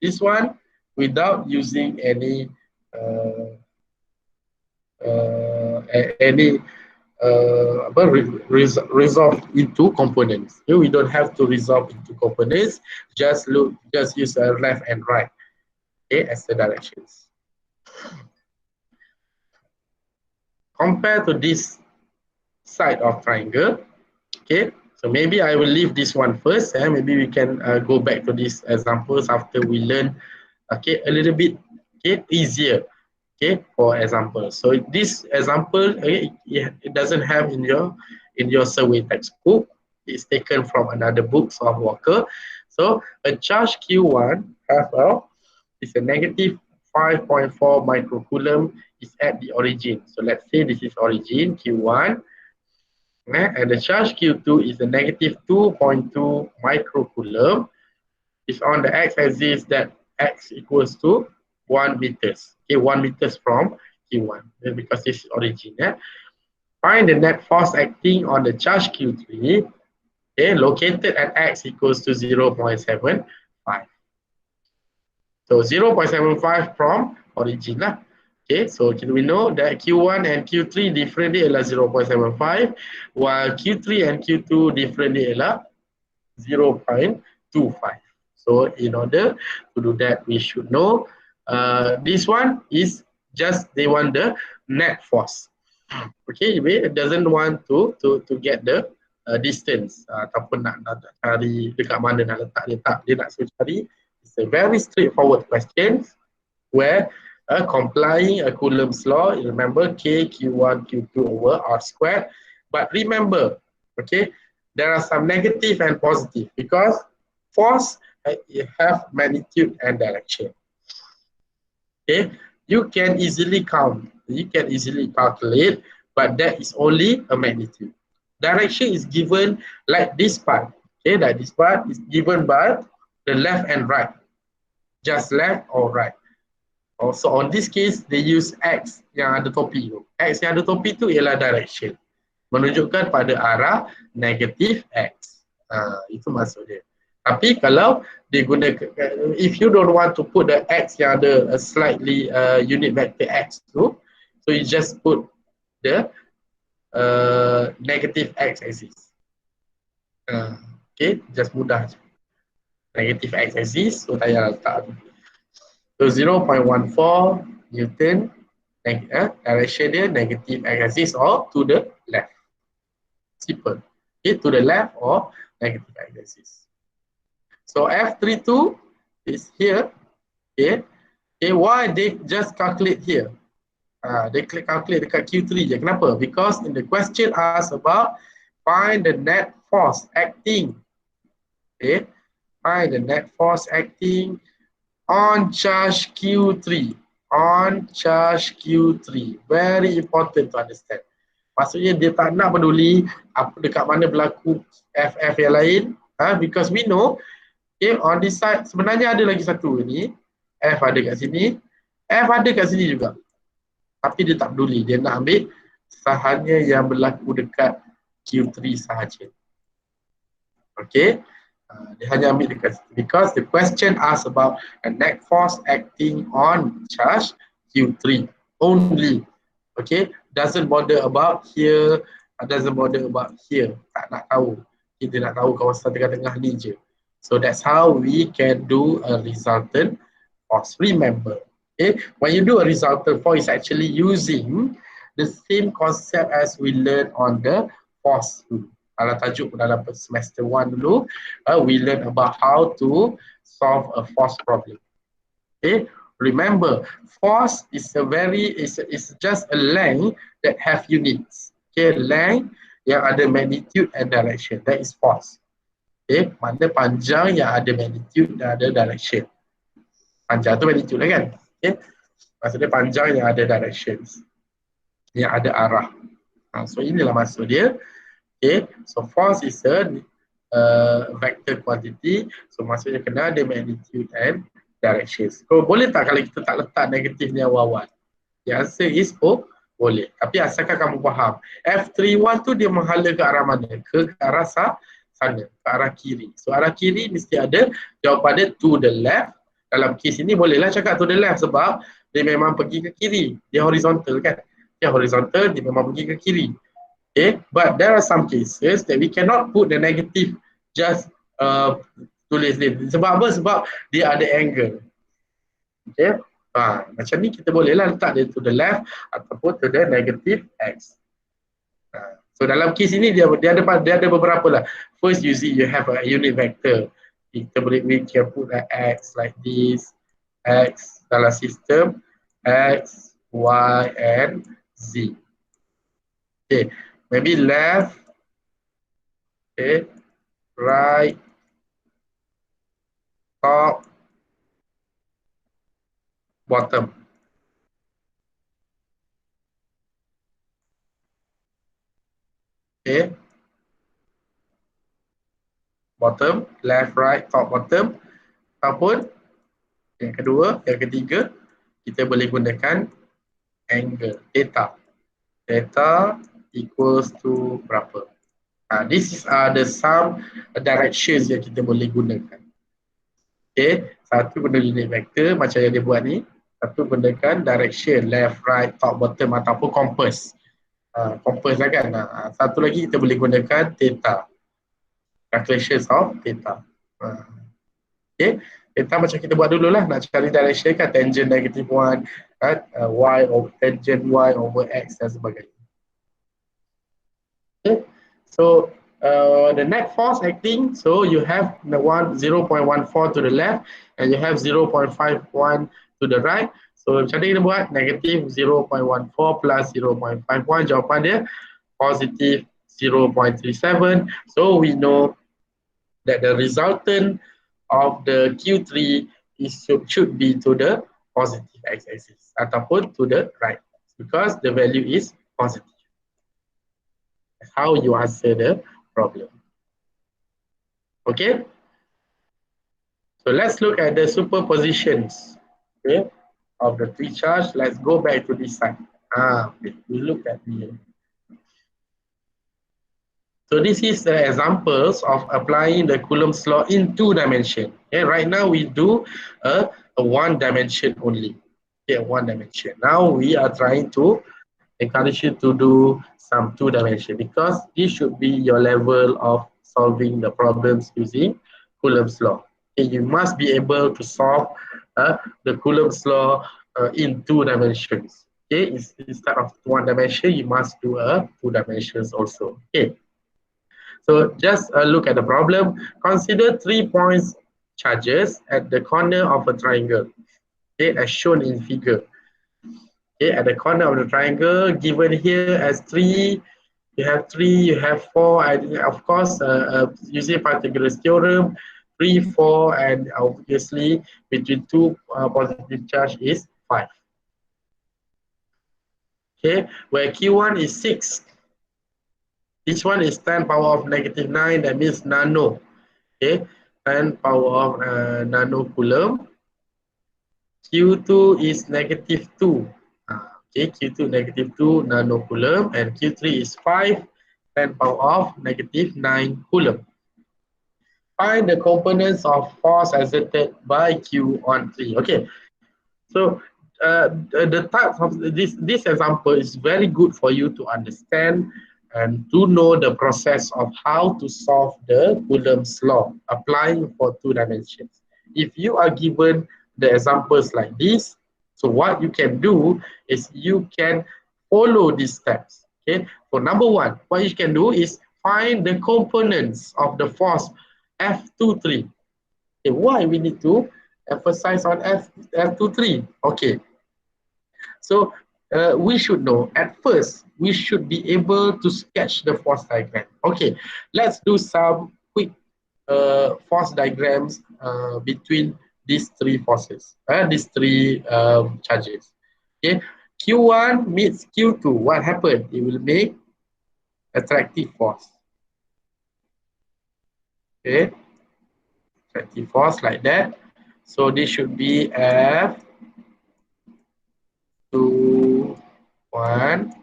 This one without using any resolve into components. Here we don't have to resolve into components. Just use left and right, okay, as the directions. Compared to this side of triangle, okay. So maybe I will leave this one first. Maybe we can go back to these examples after we learn, okay, a little bit, okay, easier. Okay, for example, so this example, okay, it doesn't have in your survey textbook. It's taken from another book of Walker. So a charge Q1 is a negative 5.4 microcoulomb is at the origin. So let's say this is origin Q1, and the charge Q2 is a negative 2.2 microcoulomb. It's on the x-axis that x equals to 1 meters. Okay, 1 meters from Q1 because this is origin. Find the net force acting on the charge Q3, okay, located at x equals to 0.75. So 0.75 from origin lah. Okay, so we know that Q1 and Q3 different dia ialah 0.75, while Q3 and Q2 different dia ialah 0.25. So in order to do that, we should know this one is just they want the net force. Okay, it doesn't want to get the distance ataupun nak cari dekat mana nak letak dia nak suruh cari. It's a very straightforward question where complying a Coulomb's law, remember K Q1 Q2 over R squared. But remember, okay, there are some negative and positive because force have magnitude and direction. Okay, you can easily count, you can easily calculate, but that is only a magnitude. Direction is given like this part. Okay, that this part is given by the left and right, just left or right. Also on this case, they use X yang ada topi tu. X yang ada topi tu ialah direction, menunjukkan pada arah negatif X. Itu maksud dia. Tapi kalau digunakan, if you don't want to put the X yang ada a slightly unit vector X tu, so you just put the negative X axis. Okay, just mudah je. Negative X axis, so tak payah letak tu. So 0.14 Newton, direction dia negative X axis or to the left. Simple. Okay, to the left or negative X axis. So F32 is here. Okay. Okay, why they just calculate here? They calculate dekat Q3 je. Kenapa? Because in the question asks about find the net force acting. Okay. Find the net force acting on charge Q3. On charge Q3. Very important to understand. Maksudnya dia tak nak peduli apa dekat mana berlaku FF yang lain. Because we know, okay, on this side sebenarnya ada lagi satu ni. F ada kat sini. F ada kat sini juga. Tapi dia tak peduli. Dia nak ambil sahanya yang berlaku dekat Q3 sahaja. Okay. Dia hanya ambil dekat situ. Because the question asks about a net force acting on charge Q3 only. Okay. Doesn't bother about here. Doesn't bother about here. Tak nak tahu. Kita nak tahu kawasan tengah-tengah ni je. So that's how we can do a resultant force. Remember. Okay, when you do a resultant force, it's actually using the same concept as we learned on the force dulu. Kalau tajuk dalam semester 1 dulu, we learn about how to solve a force problem. Okay, remember, force is just a length that have units. Okay, length yang ada magnitude and direction. That is force. Okay, mana panjang yang ada magnitude dan ada direction. Panjang tu magnitude lah kan? Okay. Maksudnya panjang yang ada directions, yang ada arah. So inilah maksud dia. Okay. So force is a vector quantity. So maksudnya kena ada magnitude and directions. So boleh tak kalau kita tak letak negatifnya awal-awal? The answer is boleh. Tapi asalkan kamu faham. F31 tu dia menghala ke arah mana? Ke arah sana, ke arah kiri. So arah kiri mesti ada jawapan dia to the left. Dalam kes ini bolehlah cakap to the left sebab dia memang pergi ke kiri. Dia horizontal kan? Dia horizontal, dia memang pergi ke kiri. Okay, but there are some cases that we cannot put the negative just tulis dia. Sebab apa? Sebab dia ada angle. Okay, macam ni kita bolehlah letak dia to the left ataupun to the negative X. So dalam kes ini dia ada beberapa lah. First you have a unit vector. We can put an X like this, X dalam sistem, X, Y, and Z. Okay, maybe left, okay, right, top, bottom. Okay. Bottom, left, right, top, bottom. Ataupun yang kedua, yang ketiga, kita boleh gunakan angle, theta. Theta equals to berapa? This is the some directions yang kita boleh gunakan. Okay, satu guna unit vector macam yang dia buat ni. Satu gunakan direction, left, right, top, bottom ataupun compass. Compass lah kan. Satu lagi kita boleh gunakan theta. Calculations of theta. Okay, theta macam kita buat dulu lah, nak cari direction kan, tangent negative 1, y over tangent y over x dan sebagainya. Okay, so the net force acting, so you have the 0.14 to the left and you have 0.51 to the right. So macam mana kita buat? Negative 0.14 plus 0.51, jawapan dia positive 0.37. So we know that the resultant of the Q3 should be to the positive x-axis ataupun to the right because the value is positive. That's how you answer the problem. Okay. So let's look at the superpositions, okay, of the three charge. Let's go back to this side. We look at here. So this is the examples of applying the Coulomb's law in 2 dimension. Okay, right now we do a 1 dimension only. Okay, 1 dimension. Now we are trying to encourage you to do some 2 dimension, because this should be your level of solving the problems using Coulomb's law. Okay, you must be able to solve the Coulomb's law in 2 dimensions. Okay, instead of 1 dimension, you must do a 2 dimensions also. Okay. So just look at the problem. Consider 3 points charges at the corner of a triangle, okay, as shown in figure. Okay, at the corner of the triangle, given here as 3, you have 3, you have 4, and of course, using Pythagoras theorem, 3, 4, and obviously between 2 positive charge is 5. Okay, where Q1 is 6. This one is 10 power of negative 9, that means nano. Okay, 10 power of nano coulomb. Q2 is negative 2. Okay, Q2 negative 2 nano coulomb, and Q3 is 5, 10 power of negative 9 coulomb. Find the components of force exerted by Q on 3. Okay, so the type of this example is very good for you to understand and to know the process of how to solve the Coulomb's law applying for 2 dimensions. If you are given the examples like this, so what you can do is you can follow these steps. Okay, so number 1, what you can do is find the components of the force F23. Okay, why we need to emphasize on F23? Okay, so we should know at first we should be able to sketch the force diagram. Okay, let's do some quick force diagrams between these 3 forces, these 3 charges. Okay, Q1 meets Q2. What happened? It will make attractive force. Okay, attractive force like that. So this should be F2, 1,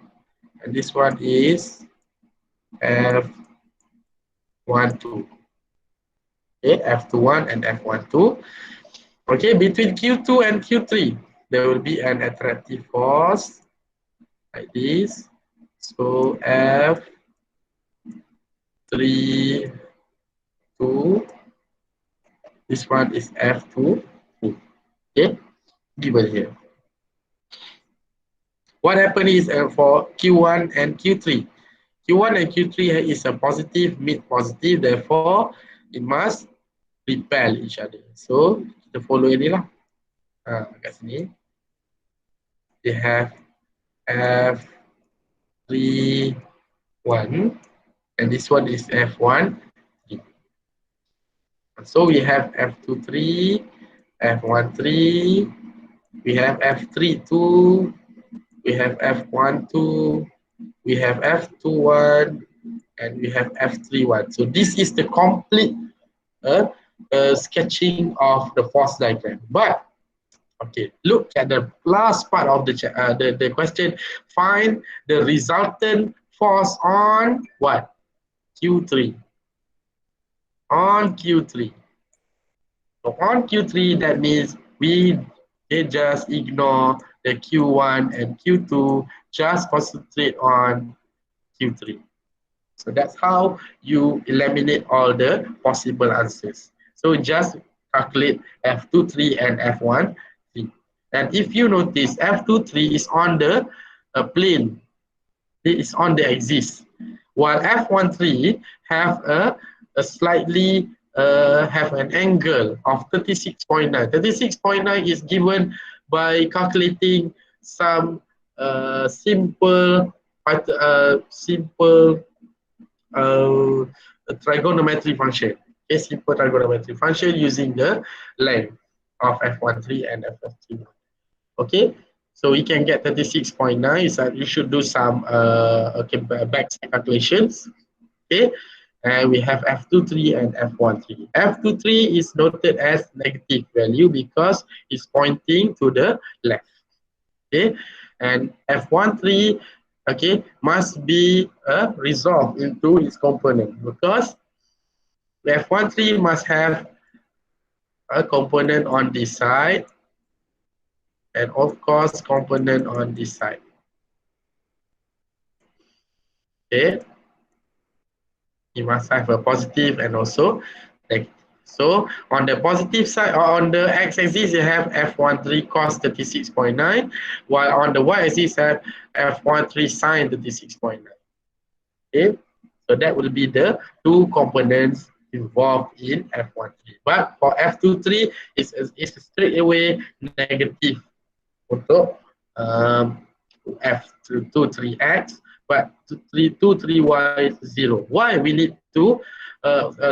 and this one is F1, 2. Okay, F21 and F12. Okay, between Q2 and Q3, there will be an attractive force like this. So F3, 2. This one is F2, 2. Okay, given here. What happened is for Q1 and Q3. Q1 and Q3 is a positive, meet positive, therefore it must repel each other. So kita follow ini lah. Kat sini. They have F3, 1, and this one is F1, 3. So we have F2, 3, F1, 3, we have F3, 2, we have F1, 2, we have F2, 1, and we have F3, 1. So this is the complete sketching of the force diagram. But okay, look at the last part of the question. Find the resultant force on what? Q3. On Q3. So on Q3, that means we just ignore the Q1 and Q2, just concentrate on Q3. So that's how you eliminate all the possible answers. So just calculate F23 and F13. And if you notice, F23 is on the plane. It is on the axis. While F13 have a slightly have an angle of 36.9. 36.9 is given by calculating some simple trigonometry function. A simple trigonometry function using the length of F13 and F13. Okay, so we can get 36.9. So you should do some back calculations. Okay, and we have F23 and F13. F23 is noted as negative value because it's pointing to the left. Okay, and F13 okay, must be resolved into its component, because F13 must have a component on this side and of course component on this side. Okay, you must have a positive and also negative. So on the positive side, or on the x-axis, you have F13 cos 36.9, while on the y-axis have F13 sin 36.9. Okay, so that will be the two components involved in F13. But for F23, it's straight away negative untuk F23x, but 23y is 0. Why we need to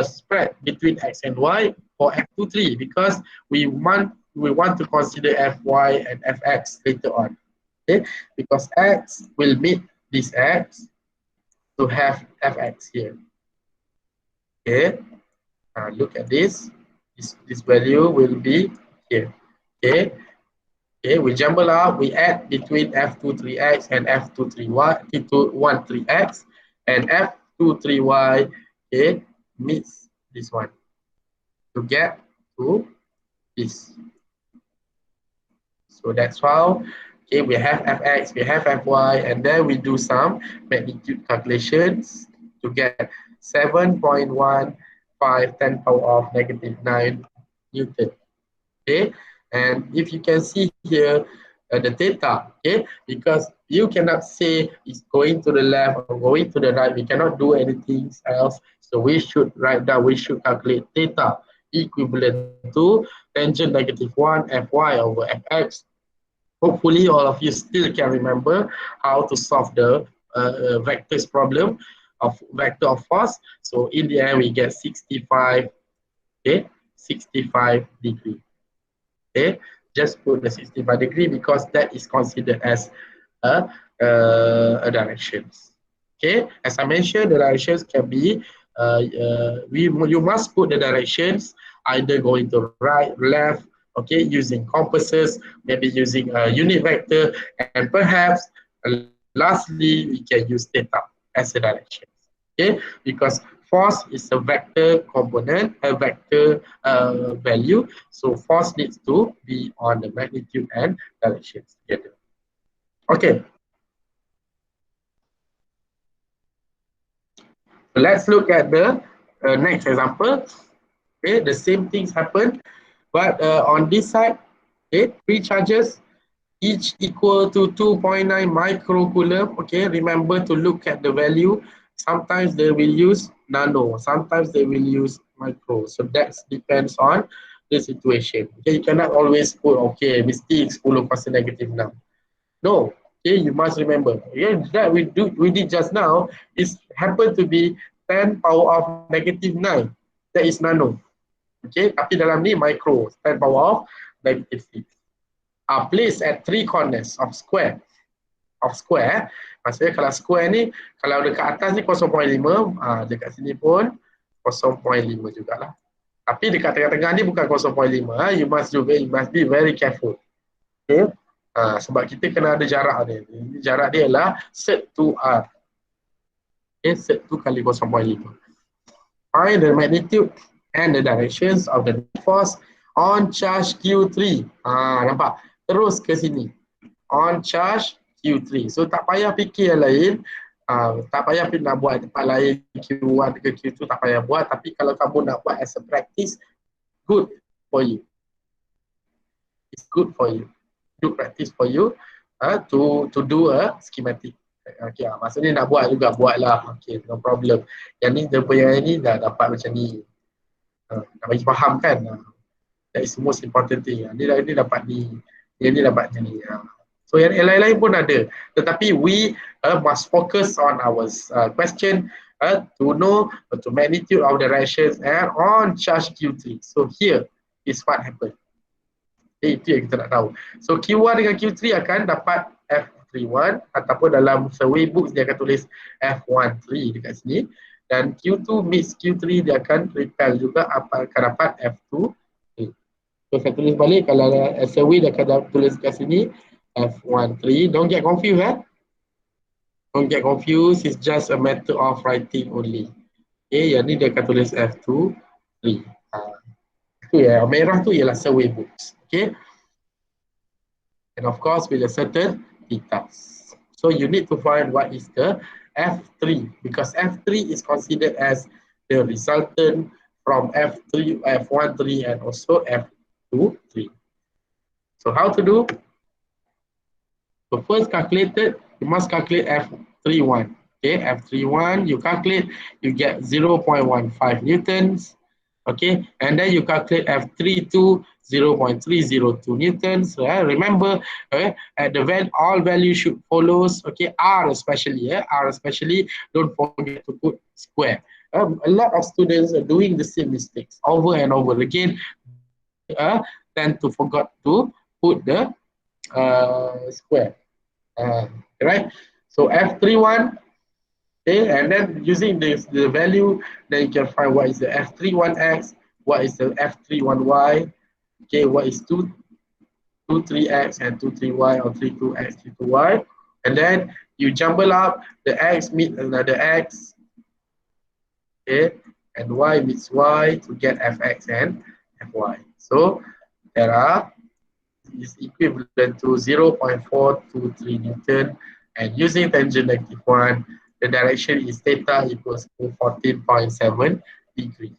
spread between x and y for F23? Because we want to consider Fy and Fx later on. Okay, because x will meet this x to have Fx here. Okay, look at this. This value will be here. Okay. Okay, we jumble up, we add between F23x and F23y, T213x, and F23y, okay, meets this one to get to this. So that's how, okay, we have Fx, we have Fy, and then we do some magnitude calculations to get 7.15 10 power of -9 Newton. Okay, and if you can see here the theta, okay, because you cannot say it's going to the left or going to the right, we cannot do anything else, so we should write down, we should calculate theta equivalent to tangent -1 Fy over Fx. Hopefully all of you still can remember how to solve the vectors problem of vector of force. So in the end we get 65, okay, 65 degree. Okay, just put the 65 degree because that is considered as a directions. Okay, as I mentioned, the directions can be you must put the directions either going to right, left, okay, using compasses, maybe using a unit vector, and perhaps lastly we can use theta as a direction. Okay, because force is a vector component, a vector value, so force needs to be on the magnitude and directions together. Okay, so let's look at the next example. Okay, the same things happen, but on this side, okay, three charges each equal to 2.9 microcoulomb. Okay, remember to look at the value. Sometimes they will use nano, sometimes they will use micro. So that depends on the situation. Okay, you cannot always put, okay, mesti 10 kuasa negative 6. No, okay, you must remember. Okay, that we did just now is happen to be 10 power of -9. That is nano. Okay, tapi dalam ni micro, 10 power of -6. Place at 3 corners of square. Maksudnya kalau square ni, kalau dekat atas ni 0.5, dekat sini pun 0.5 jugalah. Tapi dekat tengah-tengah ni bukan 0.5, you must be very careful. Okay? Sebab kita kena ada jarak dia. Jarak dia adalah set 2R. Okay, set 2 kali 0.5. Find the magnitude and the directions of the force on charge Q3. Nampak? Terus ke sini. On charge Q3. So tak payah fikir yang lain. Tak payah nak buat tempat lain Q1 ke Q2, tak payah buat. Tapi kalau kamu nak buat as a practice, good for you. It's good for you. Good practice for you to do a schematic. Okay, maksudnya nak buat juga, buatlah. Okay, no problem. Yang ni dia punya ni dah dapat macam ni. Nak bagi faham kan? That is the most important thing. Ni dapat ni. Yang ni dapat macam ni. So yang lain-lain pun ada. Tetapi we must focus on our question to know the magnitude of the directions and on charge Q3. So here is what happened. Itu yang kita nak tahu. So Q1 dengan Q3 akan dapat F31 ataupun dalam survey books dia akan tulis F13 dekat sini, dan Q2 meets Q3 dia akan repel juga, akan dapat F2. So saya tulis balik, kalau survey dia akan tulis dekat sini F13. Don't get confused Don't get confused, it's just a matter of writing only. Okay, yang ni dia akan tulis F2, 3. Itu ya, merah tu ialah survey books. Okay, and of course with a certain details. So you need to find what is the F3 because F3 is considered as the resultant from F3, F1, 3 and also F2, 3. So how to do? So first calculated, you must calculate F31. Okay, F31, you calculate, you get 0.15 newtons. Okay, and then you calculate F32, 0.302 newtons. Remember, at the all values should follows. Okay, R especially, R especially, don't forget to put square. A lot of students are doing the same mistakes over and over again. Tend to forget to put the square. Right? So F31, okay, and then using the value, then you can find what is the F31x, what is the F31y, okay, what is 23x and 23y or 32x, 32y, and then you jumble up the x meet another x, okay, and y meets y to get fx and fy. So there are is equivalent to 0.423 Newton, and using tangent -1, the direction is theta equals to 14.7 degrees.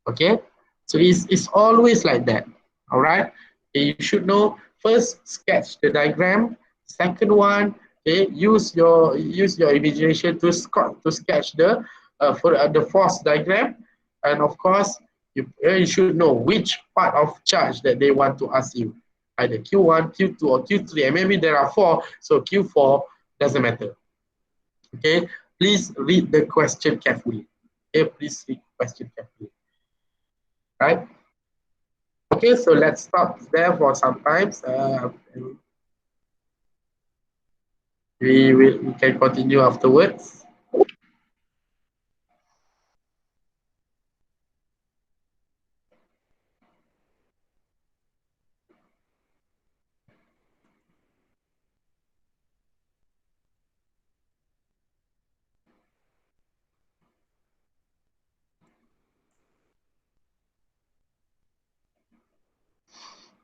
Okay, so it's always like that. All right, okay, you should know first sketch the diagram. Second one, okay, use your imagination to sketch the force diagram, and of course you should know which part of charge that they want to ask you, either Q1, Q2, or Q3, and maybe there are 4, so Q4 doesn't matter. Okay, please read the question carefully. Okay, please read the question carefully. Right? Okay, so let's stop there for some times. We can continue afterwards.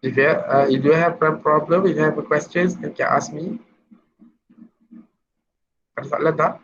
If you have a problem, if you have a questions, you can ask me. Ada soalan tak?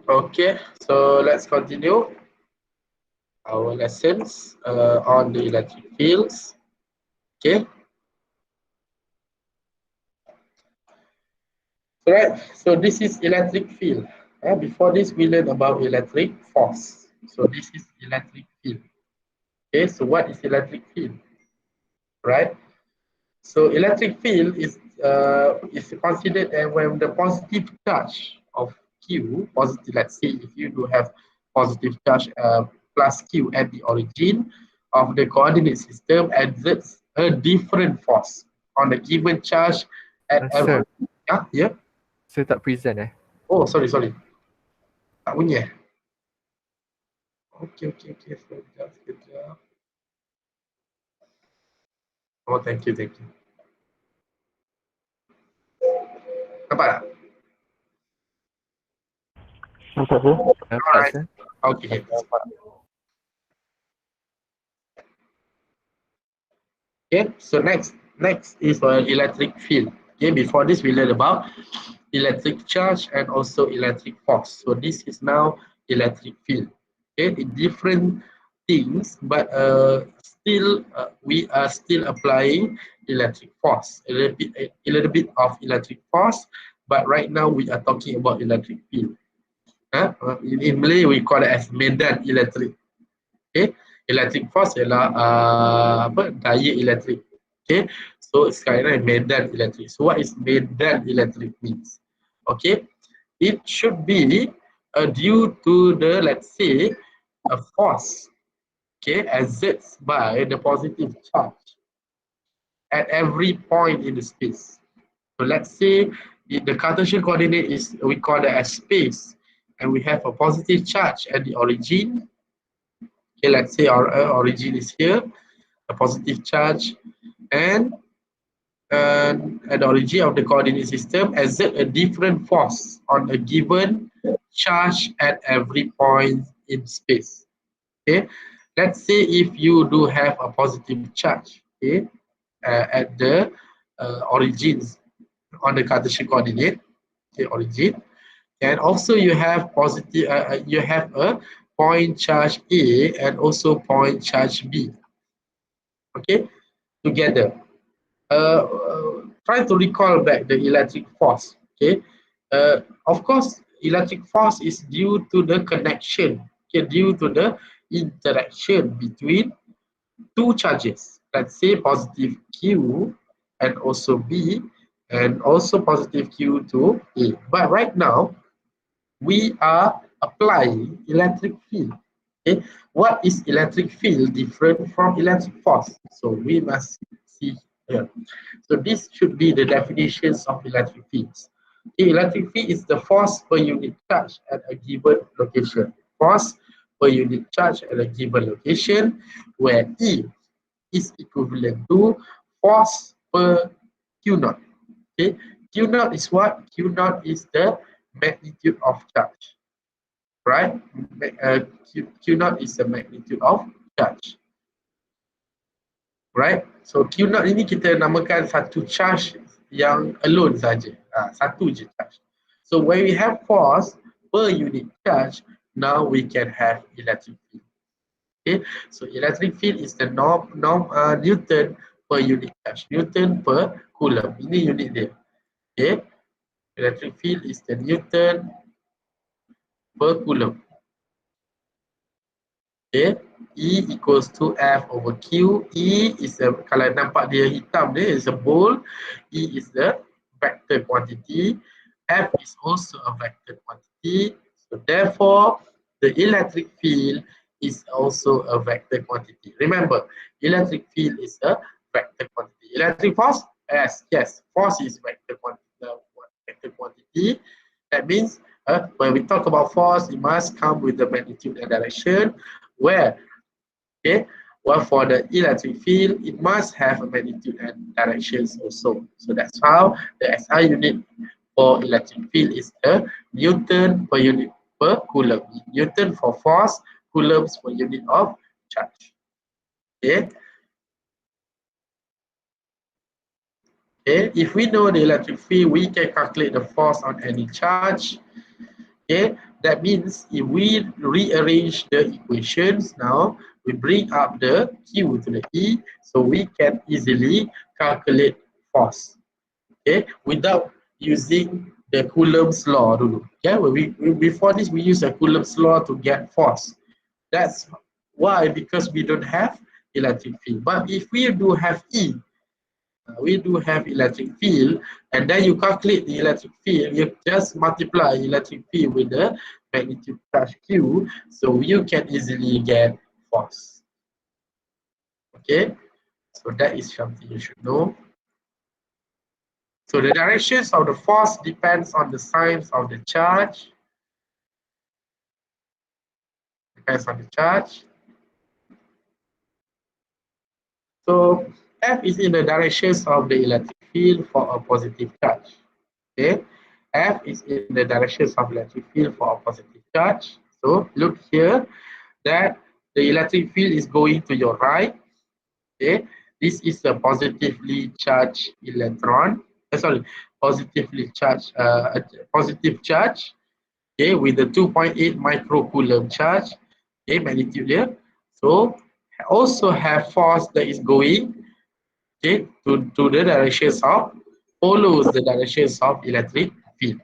Okay, so let's continue our lessons on the electric fields. Okay. Right, so this is electric field. Before this, we learned about electric force. So this is electric field. Okay, so what is electric field? Right. So electric field is considered when the positive charge of Q, positive. Let's say if you do have positive charge plus Q at the origin of the coordinate system, exerts a different force on a given charge at every.
Sir,
Yeah.
saya tak present
Oh, sorry. Tak bunyi eh? Okay. Sekejap. Oh, thank you. Nampak tak?
Nampak sir?
Nampak
Alright.
sir?
Okay. Okay, so next is electric field. Okay, before this we learned about electric charge and also electric force. So this is now electric field. Okay, different things, but still we are still applying electric force. A little bit of electric force, but right now we are talking about electric field. In Malay we call it as medan elektrik. Okay, electric force ialah daya elektrik. Okay, so sekarang medan elektrik. So what is medan elektrik means? Okay, it should be due to the, let's say, a force, okay, exerted by the positive charge at every point in the space. So let's say the Cartesian coordinate is, we call that as space, and we have a positive charge at the origin. Okay, let's say our origin is here, a positive charge, and at the origin of the coordinate system exert a different force on a given charge at every point in space. Okay, let's say if you do have a positive charge, okay, at the origins on the Cartesian coordinate, okay, origin, and also you have positive, you have a point charge A and also point charge B. Okay, together. Try to recall back the electric force. Okay, of course, electric force is due to the connection. Okay, due to the interaction between two charges. Let's say positive Q and also B, and also positive Q to A. But right now, we are applying electric field. Okay, what is electric field different from electric force? So we must see here. So this should be the definitions of electric fields. Okay, electric field is the force per unit charge at a given location. Force per unit charge at a given location, where E is equivalent to force per Q naught. Okay, Q naught is what? Q naught is the magnitude of charge, right? Q naught is the magnitude of charge, right? So Q naught ini kita namakan satu charge yang alone saja, satu je charge. So when we have force per unit charge, now we can have electric field. Okay, so electric field is the Newton per unit charge, Newton per Coulomb. Ini unit dia. Okay, electric field is the Newton per Coulomb. Okay, E equals to F over Q. E is a, kalau nampak dia hitam dia, is a bold. E is the vector quantity. F is also a vector quantity. So therefore, the electric field is also a vector quantity. Remember, electric field is a vector quantity. Electric force, yes, force is vector quantity. That means when we talk about force, it must come with the magnitude and direction. Where, okay, well, for the electric field, it must have a magnitude and directions also. So that's how the SI unit for electric field is the Newton per unit per Coulomb. Newton for force, Coulombs per unit of charge. Okay. Okay, if we know the electric field, we can calculate the force on any charge. Okay, That means if we rearrange the equations now, we bring up the Q to the E, so we can easily calculate force, okay, without using the Coulomb's law dulu. Okay, before this we use a Coulomb's law to get force. That's why, because we don't have electric field. But if we do have E, we do have electric field, and then you calculate the electric field, you just multiply electric field with the magnitude charge Q, so you can easily get force. Okay, so that is something you should know. So the directions of the force depends on the signs of the charge. Depends on the charge. So F is in the directions of the electric field for a positive charge. Okay, F is in the directions of electric field for a positive charge. So look here that the electric field is going to your right. Okay, this is a positively charged electron. Positively charged, positive charge. Okay, with the 2.8 microcoulomb charge. Okay, magnitude here. So also have force that is going, okay, to the directions of, follows the directions of electric field.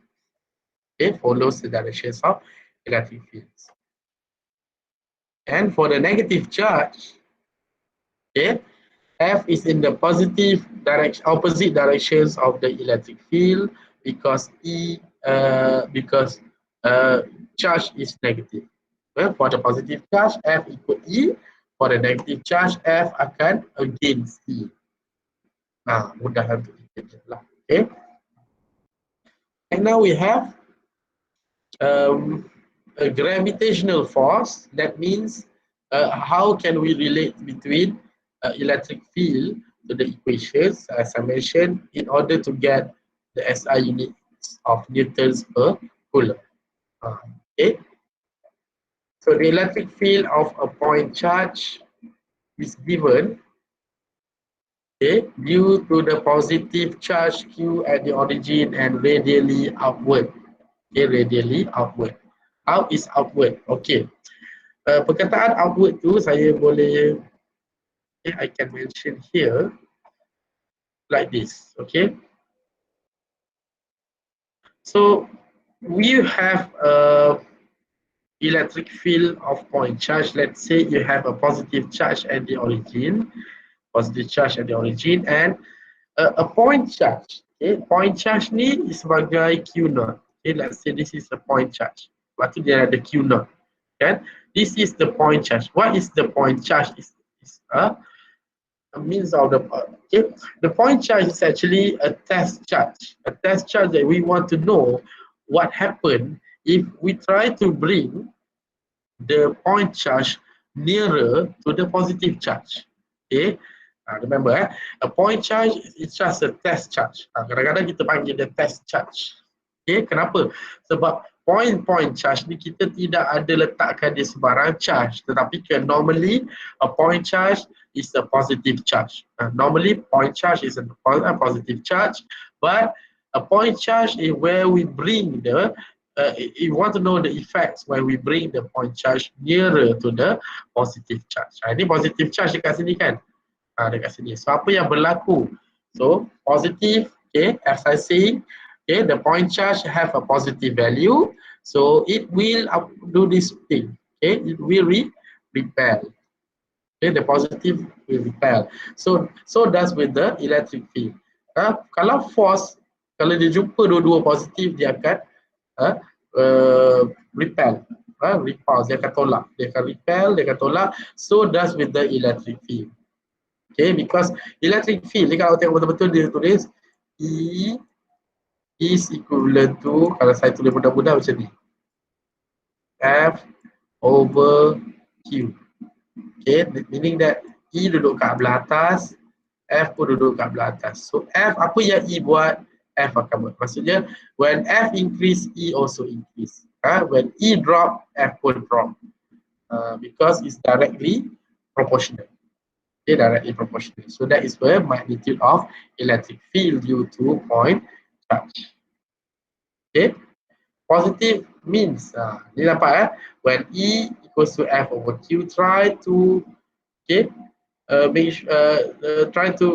Okay, follows the directions of electric fields. And for the negative charge, okay, F is in the positive direction, opposite directions of the electric field, because charge is negative. Well, for the positive charge, F equal E. For the negative charge, F akan against E. Nah, mudah untuk kita lah. Okay. And now we have a gravitational force. That means how can we relate between electric field to the equations, as I mentioned, in order to get the SI units of newtons per coulomb. Okay. So the electric field of a point charge is given, okay, due to the positive charge Q at the origin and radially outward. Okay, radially outward. How is outward? Okay. Perkataan outward tu saya boleh, okay, I can mention here like this. Okay. So we have a electric field of point charge. Let's say you have a positive charge at the origin, and a point charge. Okay, point charge ni sebagai Q naught. Okay, let's say this is a point charge. Lepas tu dia ada Q naught. Kan? This is the point charge. What is the point charge? Is a means of the, okay. The point charge is actually a test charge. A test charge that we want to know what happened if we try to bring the point charge nearer to the positive charge. Okay. Remember, a point charge is just a test charge. Kadang-kadang kita panggil the test charge. Okay, kenapa? Sebab point charge ni kita tidak ada letakkan dia sebarang charge, tetapi normally a point charge is a positive charge. Normally point charge is a positive charge, but a point charge is where we bring the you want to know the effects when we bring the point charge nearer to the positive charge. Ini positive charge dekat sini kan? Dekat sini. So apa yang berlaku? So positive, okay, as I say, okay, the point charge have a positive value, so it will do this thing. Okay, it will repel. Okay, the positive will repel. So does with the electric field. Kalau force, kalau dia jumpa dua-dua positif, dia akan repel. Repulse, dia akan tolak. Dia akan repel, dia akan tolak. So does with the electric field. Okay, because electric field, kalau tengok betul-betul dia tulis E is equivalent to, kalau saya tulis mudah-mudah macam ni, F over Q. Okay, meaning that E duduk kat belah atas, F pun duduk kat belah atas. So F, apa yang E buat, F akan buat. Maksudnya when F increase, E also increase. When E drop, F pun drop. Because it's directly proportional. Okay, directly proportional. So that is where magnitude of electric field due to point charge. Okay. Positive means ni nampak when E equals to F over Q, try to try to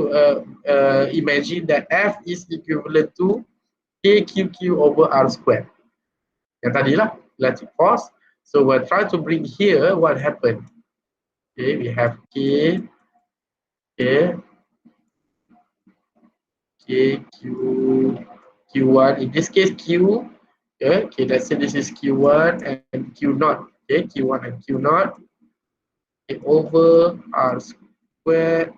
imagine that F is equivalent to KQQ over R squared. Yang tadilah electric force. So we'll try to bring here what happened. Okay, we have K, Q1. In this case, Q. Okay, let's say this is Q1 and Q0. Okay, Q1 and Q0. Okay, over R squared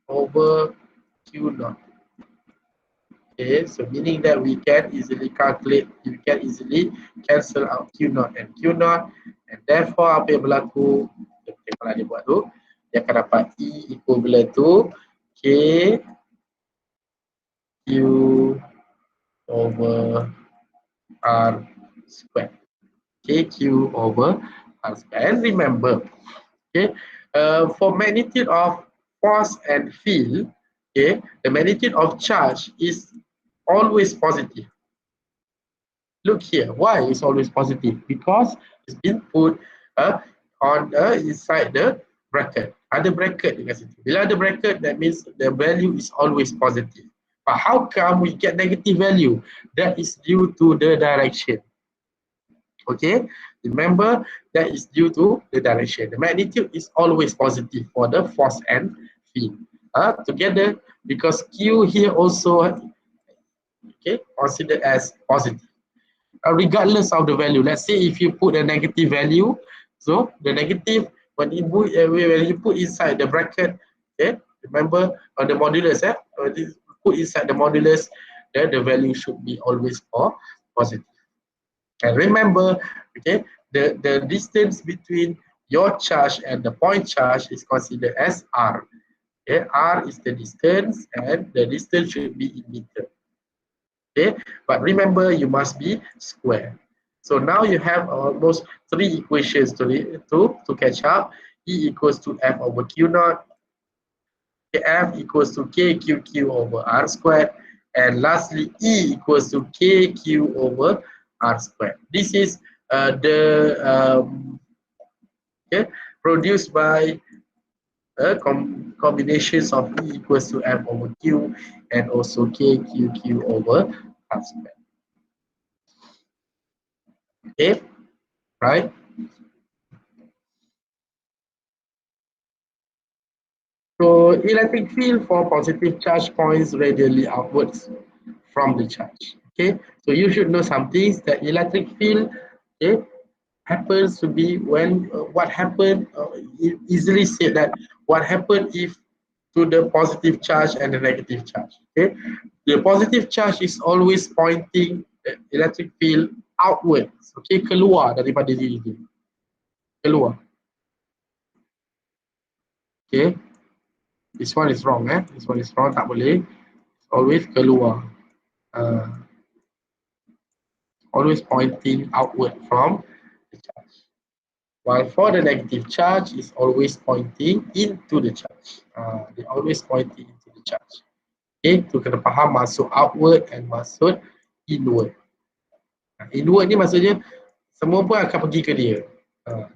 over Q0. Okay, so meaning that we can easily calculate, we can easily cancel out Q0 and Q0, and therefore apa yang berlaku, kalau dia buat tu, dia akan dapat E equivalent to K Q over R squared. KQ over R squared. And remember, okay, for magnitude of force and field, okay, the magnitude of charge is always positive. Look here, why is always positive? Because it's been put on inside the bracket. Ada bracket dekat situ. Bila ada bracket, that means the value is always positive. But how come we get negative value? That is due to the direction. Okay, remember that is due to the direction. The magnitude is always positive for the force and field. Together, because Q here also considered as positive. Regardless of the value. Let's say if you put a negative value, so the negative when you put inside the bracket, okay, remember on the modulus, put inside the modulus, then the value should be always positive. And remember, okay, the distance between your charge and the point charge is considered as R. Okay, R is the distance, and the distance should be in meter. Okay, but remember you must be square. So now you have almost 3 equations to catch up. E equals to F over Q0, F equals to KQQ over R squared, and lastly E equals to KQ over R squared. This is produced by combinations of E equals to F over Q and also KQQ over R squared. Okay, right? So electric field for positive charge points radially outwards from the charge. Okay, so you should know some things that electric field, okay, happens to be when what happened, easily said that what happened if to the positive charge and the negative charge. Okay, the positive charge is always pointing the electric field outwards. Okay, keluar daripada diri dia, keluar. Okay, this one is wrong. This one is wrong, tak boleh. It's always keluar. Always pointing outward from the charge. While for the negative charge is always pointing into the charge. They always pointing into the charge. Okay, tu kena faham masuk outward and masuk inward. Inward ni maksudnya semua pun akan pergi ke dia.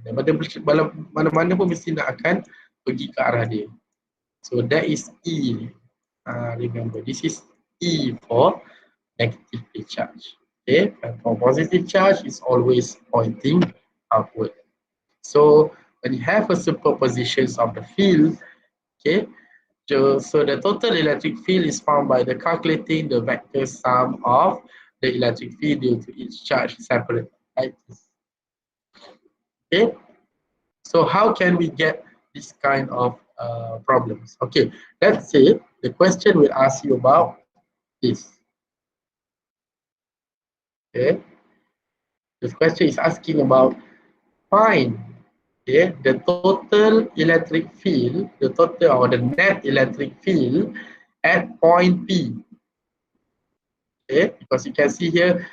Daripada mana-mana pun mesti nak akan pergi ke arah dia. So that is E. Remember, this is E for negative charge. Okay, and for positive charge is always pointing outward. So when you have a superposition of the field, okay, so the total electric field is found by the calculating the vector sum of the electric field due to each charge separate. Like this. Okay, so how can we get this kind of problems? Okay, let's say the question will ask you about this. Okay, this question is asking about find the total electric field, the total or the net electric field at point P. Okay, because you can see here,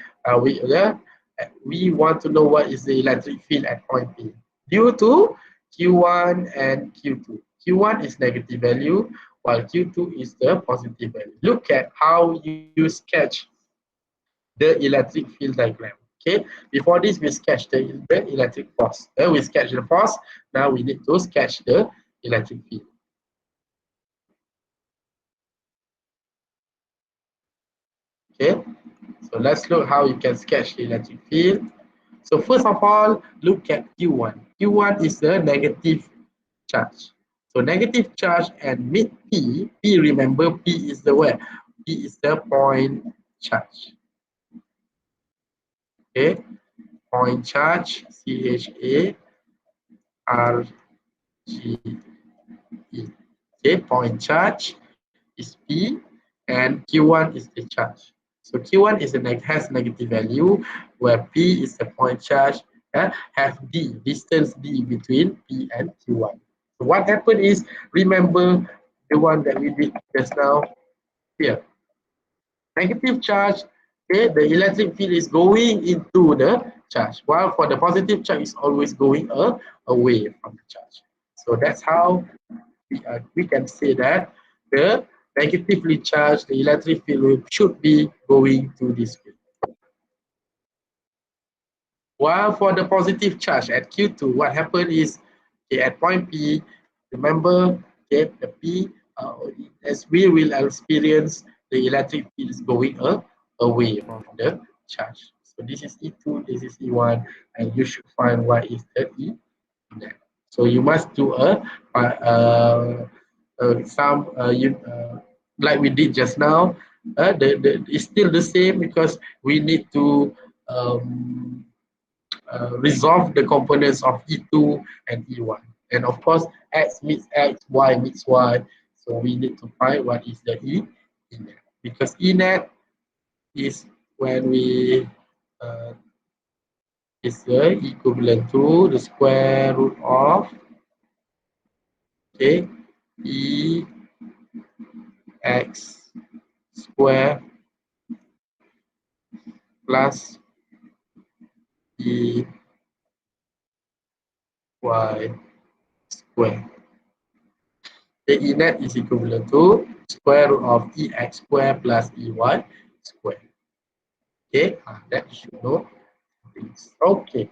we want to know what is the electric field at point P due to Q1 and Q2. Q1 is negative value, while Q2 is the positive value. Look at how you sketch the electric field diagram. Okay, before this we sketch the electric force. We sketch the force. Now we need to sketch the electric field. Okay, so let's look how you can sketch the electric field. So first of all, look at Q1. Q1 is the negative charge. So negative charge and mid P, remember P is the where? P is the point charge. Okay, point charge, CHA RGE. Okay, point charge is P and Q1 is the charge. So Q1 is has negative value, where P is the point charge, have D, distance D between P and Q1. So what happened is, remember the one that we did just now here. Negative charge, okay, the electric field is going into the charge, while for the positive charge is always going away from the charge. So that's how we can say that the negatively charged, the electric field should be going to this way. While for the positive charge at Q2, what happened is, okay, at point P, remember, okay, the P, as we will experience, the electric field is going away from the charge. So this is E2, this is E1, and you should find what is the E net. So you must do like we did just now. It's still the same because we need to resolve the components of E2 and E1. And of course, X meets X, Y meets Y. So we need to find what is the E net. Because E net is when we is the equivalent to the square root of, okay, E X square plus E Y square. The E net is equivalent to square root of EX square plus EY square. Okay, that you should know. Okay.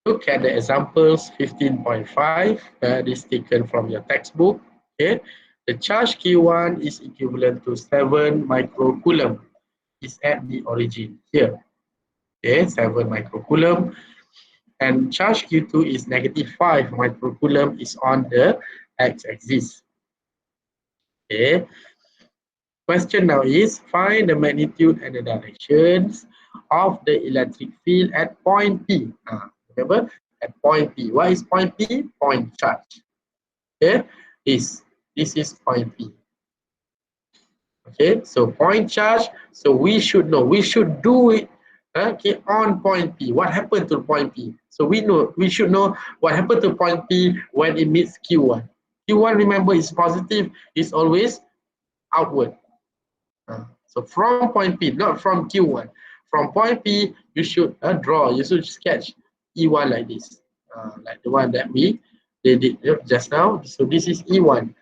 Look at the examples 15.5. That is taken from your textbook. Okay, the charge Q1 is equivalent to 7 microcoulomb. Is at the origin here. Okay, 7 microcoulomb. And charge Q2 is negative 5 microcoulomb is on the x-axis. Okay. Question now is, find the magnitude and the directions of the electric field at point P. Remember, at point P. What is point P? Point charge. Okay, this is point P. Okay, so point charge. So we should know. We should do it. Okay, on point P. What happened to point P? So we should know what happened to point P when it meets Q1. Q1, remember, is positive. Is always outward. So from point P, not from Q1. From point P, you should draw. You should sketch E1 like this, like the one that we did just now. So this is E1.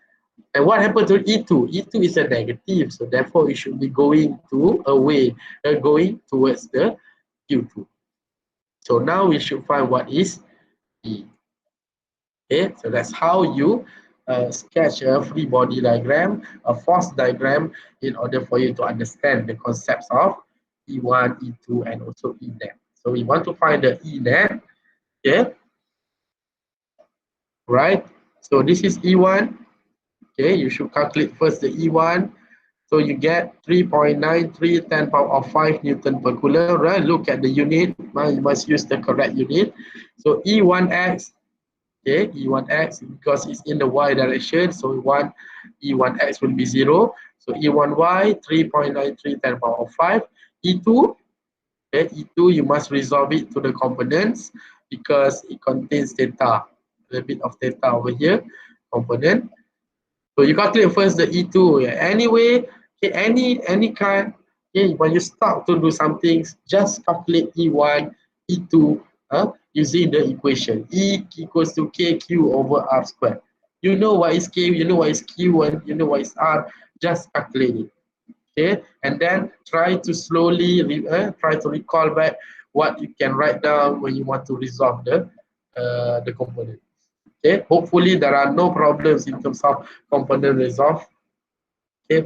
And what happened to E2? E2 is a negative, so therefore we should be going going towards the Q2. So now we should find what is E. Okay, so that's how you sketch a free body diagram, a force diagram, in order for you to understand the concepts of E1, E2, and also E net. So we want to find the E net. Okay, right? So this is E1. Okay, you should calculate first the E1. So you get 3.93 10 power of 5 Newton per Coulomb, right? Look at the unit. You must use the correct unit. So E1x, okay, E1x, because it's in the y direction, so E1x will be 0. So E1y, 3.93 10 power of 5. E2, okay, E2, you must resolve it to the components because it contains theta, a little bit of theta over here, component. So you calculate first the E2. Anyway, okay, any kind, okay, when you start to do something, just calculate E1, E2 using the equation. E equals to KQ over R squared. You know what is K, you know what is Q, and you know what is R. Just calculate it. Okay, and then try to slowly try to recall back what you can write down when you want to resolve the component. Okay, hopefully there are no problems in terms of component resolve. Okay,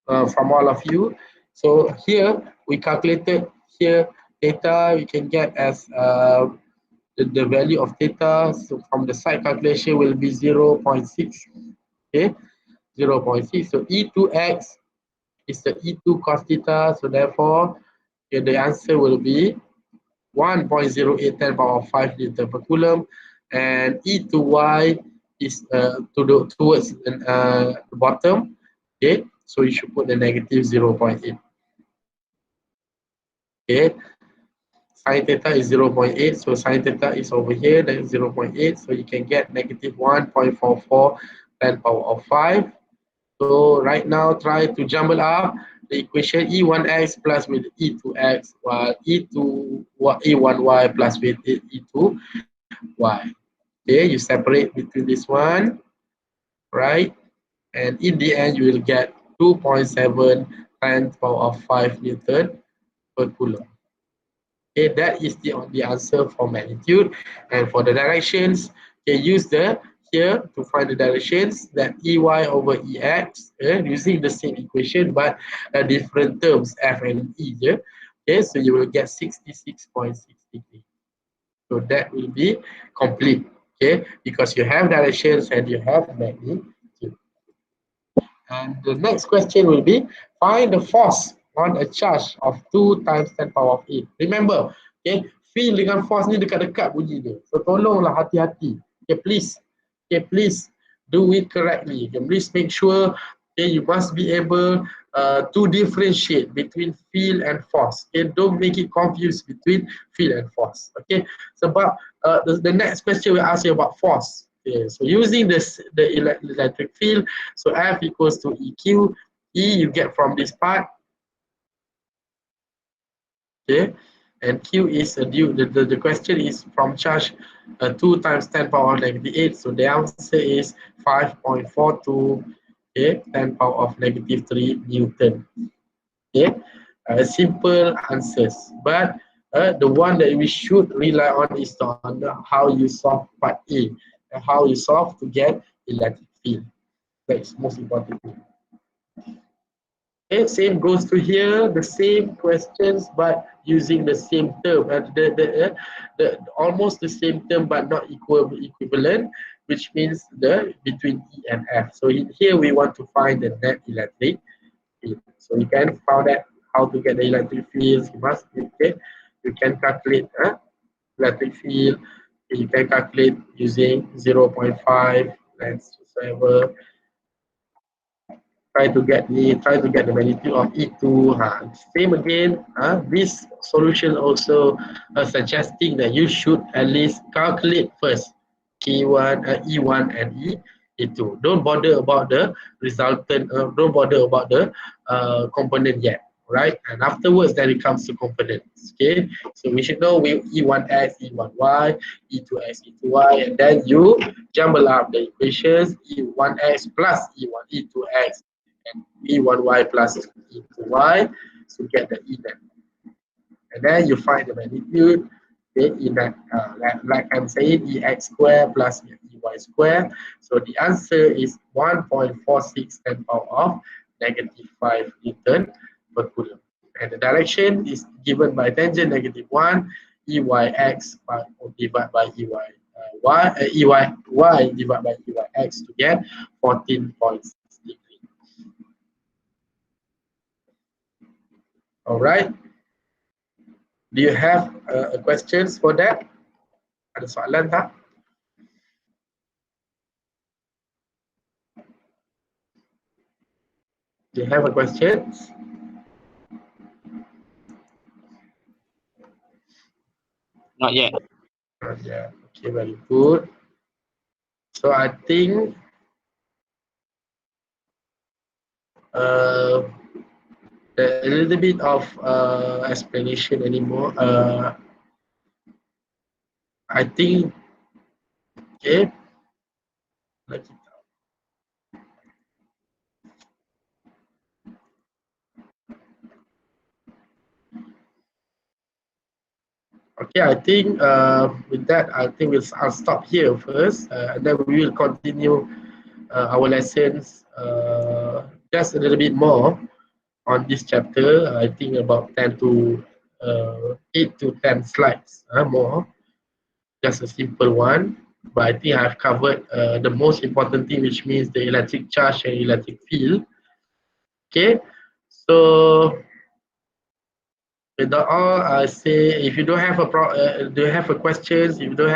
from all of you. So here we calculated here theta we can get as the value of theta. So from the side calculation will be 0.6. Okay, 0.6. So E2x is the E2 cos theta. So therefore, the answer will be 1.08 10 power 5 Newton per Coulomb, and E2y is towards the bottom. Okay, so you should put the negative 0.8. Okay, sin theta is 0.8, so sin theta is over here, then 0.8, so you can get negative 1.44 10 power of 5. So right now, try to jumble up the equation E1x plus with E2x, while E1y plus with E2y. Okay, you separate between this one, right? And in the end, you will get 2.7 times power of 5 Newton per Coulomb. Okay, that is the answer for magnitude. And for the directions, okay, use the here to find the directions, that EY over EX using the same equation but different terms F and E. Yeah? Okay, so you will get 66.6 degrees. So that will be complete. Okay, because you have directions and you have magnitude. And the next question will be, find the force on a charge of 2 times 10 power of 8. Remember, okay, feel dengan force ni dekat-dekat bunyi dia. So tolonglah hati-hati. Okay, please do it correctly. Okay, please make sure you must be able to differentiate between field and force. Okay, don't make it confused between field and force. Okay, sebab the next question will ask you about force. Okay, so using the electric field, so F equals to EQ. E you get from this part. Okay, and Q is the question is from charge 2 times 10 power of negative 8. So the answer is 5.42, okay, 10 power of negative 3 Newton. Okay, simple answers. But the one that we should rely on is on how you solve part A, how you solve to get electric field. That's most important. Okay, same goes to here, the same questions but using the same term, almost the same term but not equivalent, which means the between E and F. So in here we want to find the net electric field. So you can find out how to get the electric fields. You must, okay, you can calculate electric field. You can calculate using 0.5, let's whatever. Try to get the magnitude of E2. Same again. This solution also suggesting that you should at least calculate first K1, E1 and E2. Don't bother about the resultant. Don't bother about the component yet, right? And afterwards, then it comes to components. Okay, so we should know we E1x, E1y, E2x, E2y, and then you jumble up the equations E1x plus E1, E2x, and E1y plus E2y to get the E net. And then you find the magnitude, okay, E net, like I'm saying, EX square plus EY square. So the answer is 1.46 10 power of negative 5 Newton per Coulomb. And the direction is given by tangent negative 1, EYX divided by EY divided by EYX to get 14.6 degrees. All right. Do you have questions for that? Ada soalan tak? Do you have a question?
Not yet.
Yeah. Okay, very good. So I think a little bit of explanation anymore. I think okay. Lagi tak. Okay, I think with that, I'll stop here first, and then we will continue our lessons just a little bit more on this chapter. I think about 8 to 10 slides more, just a simple one. But I think I've covered the most important thing, which means the electric charge and electric field. Okay, so with all, I say if you don't have a questions, if you don't have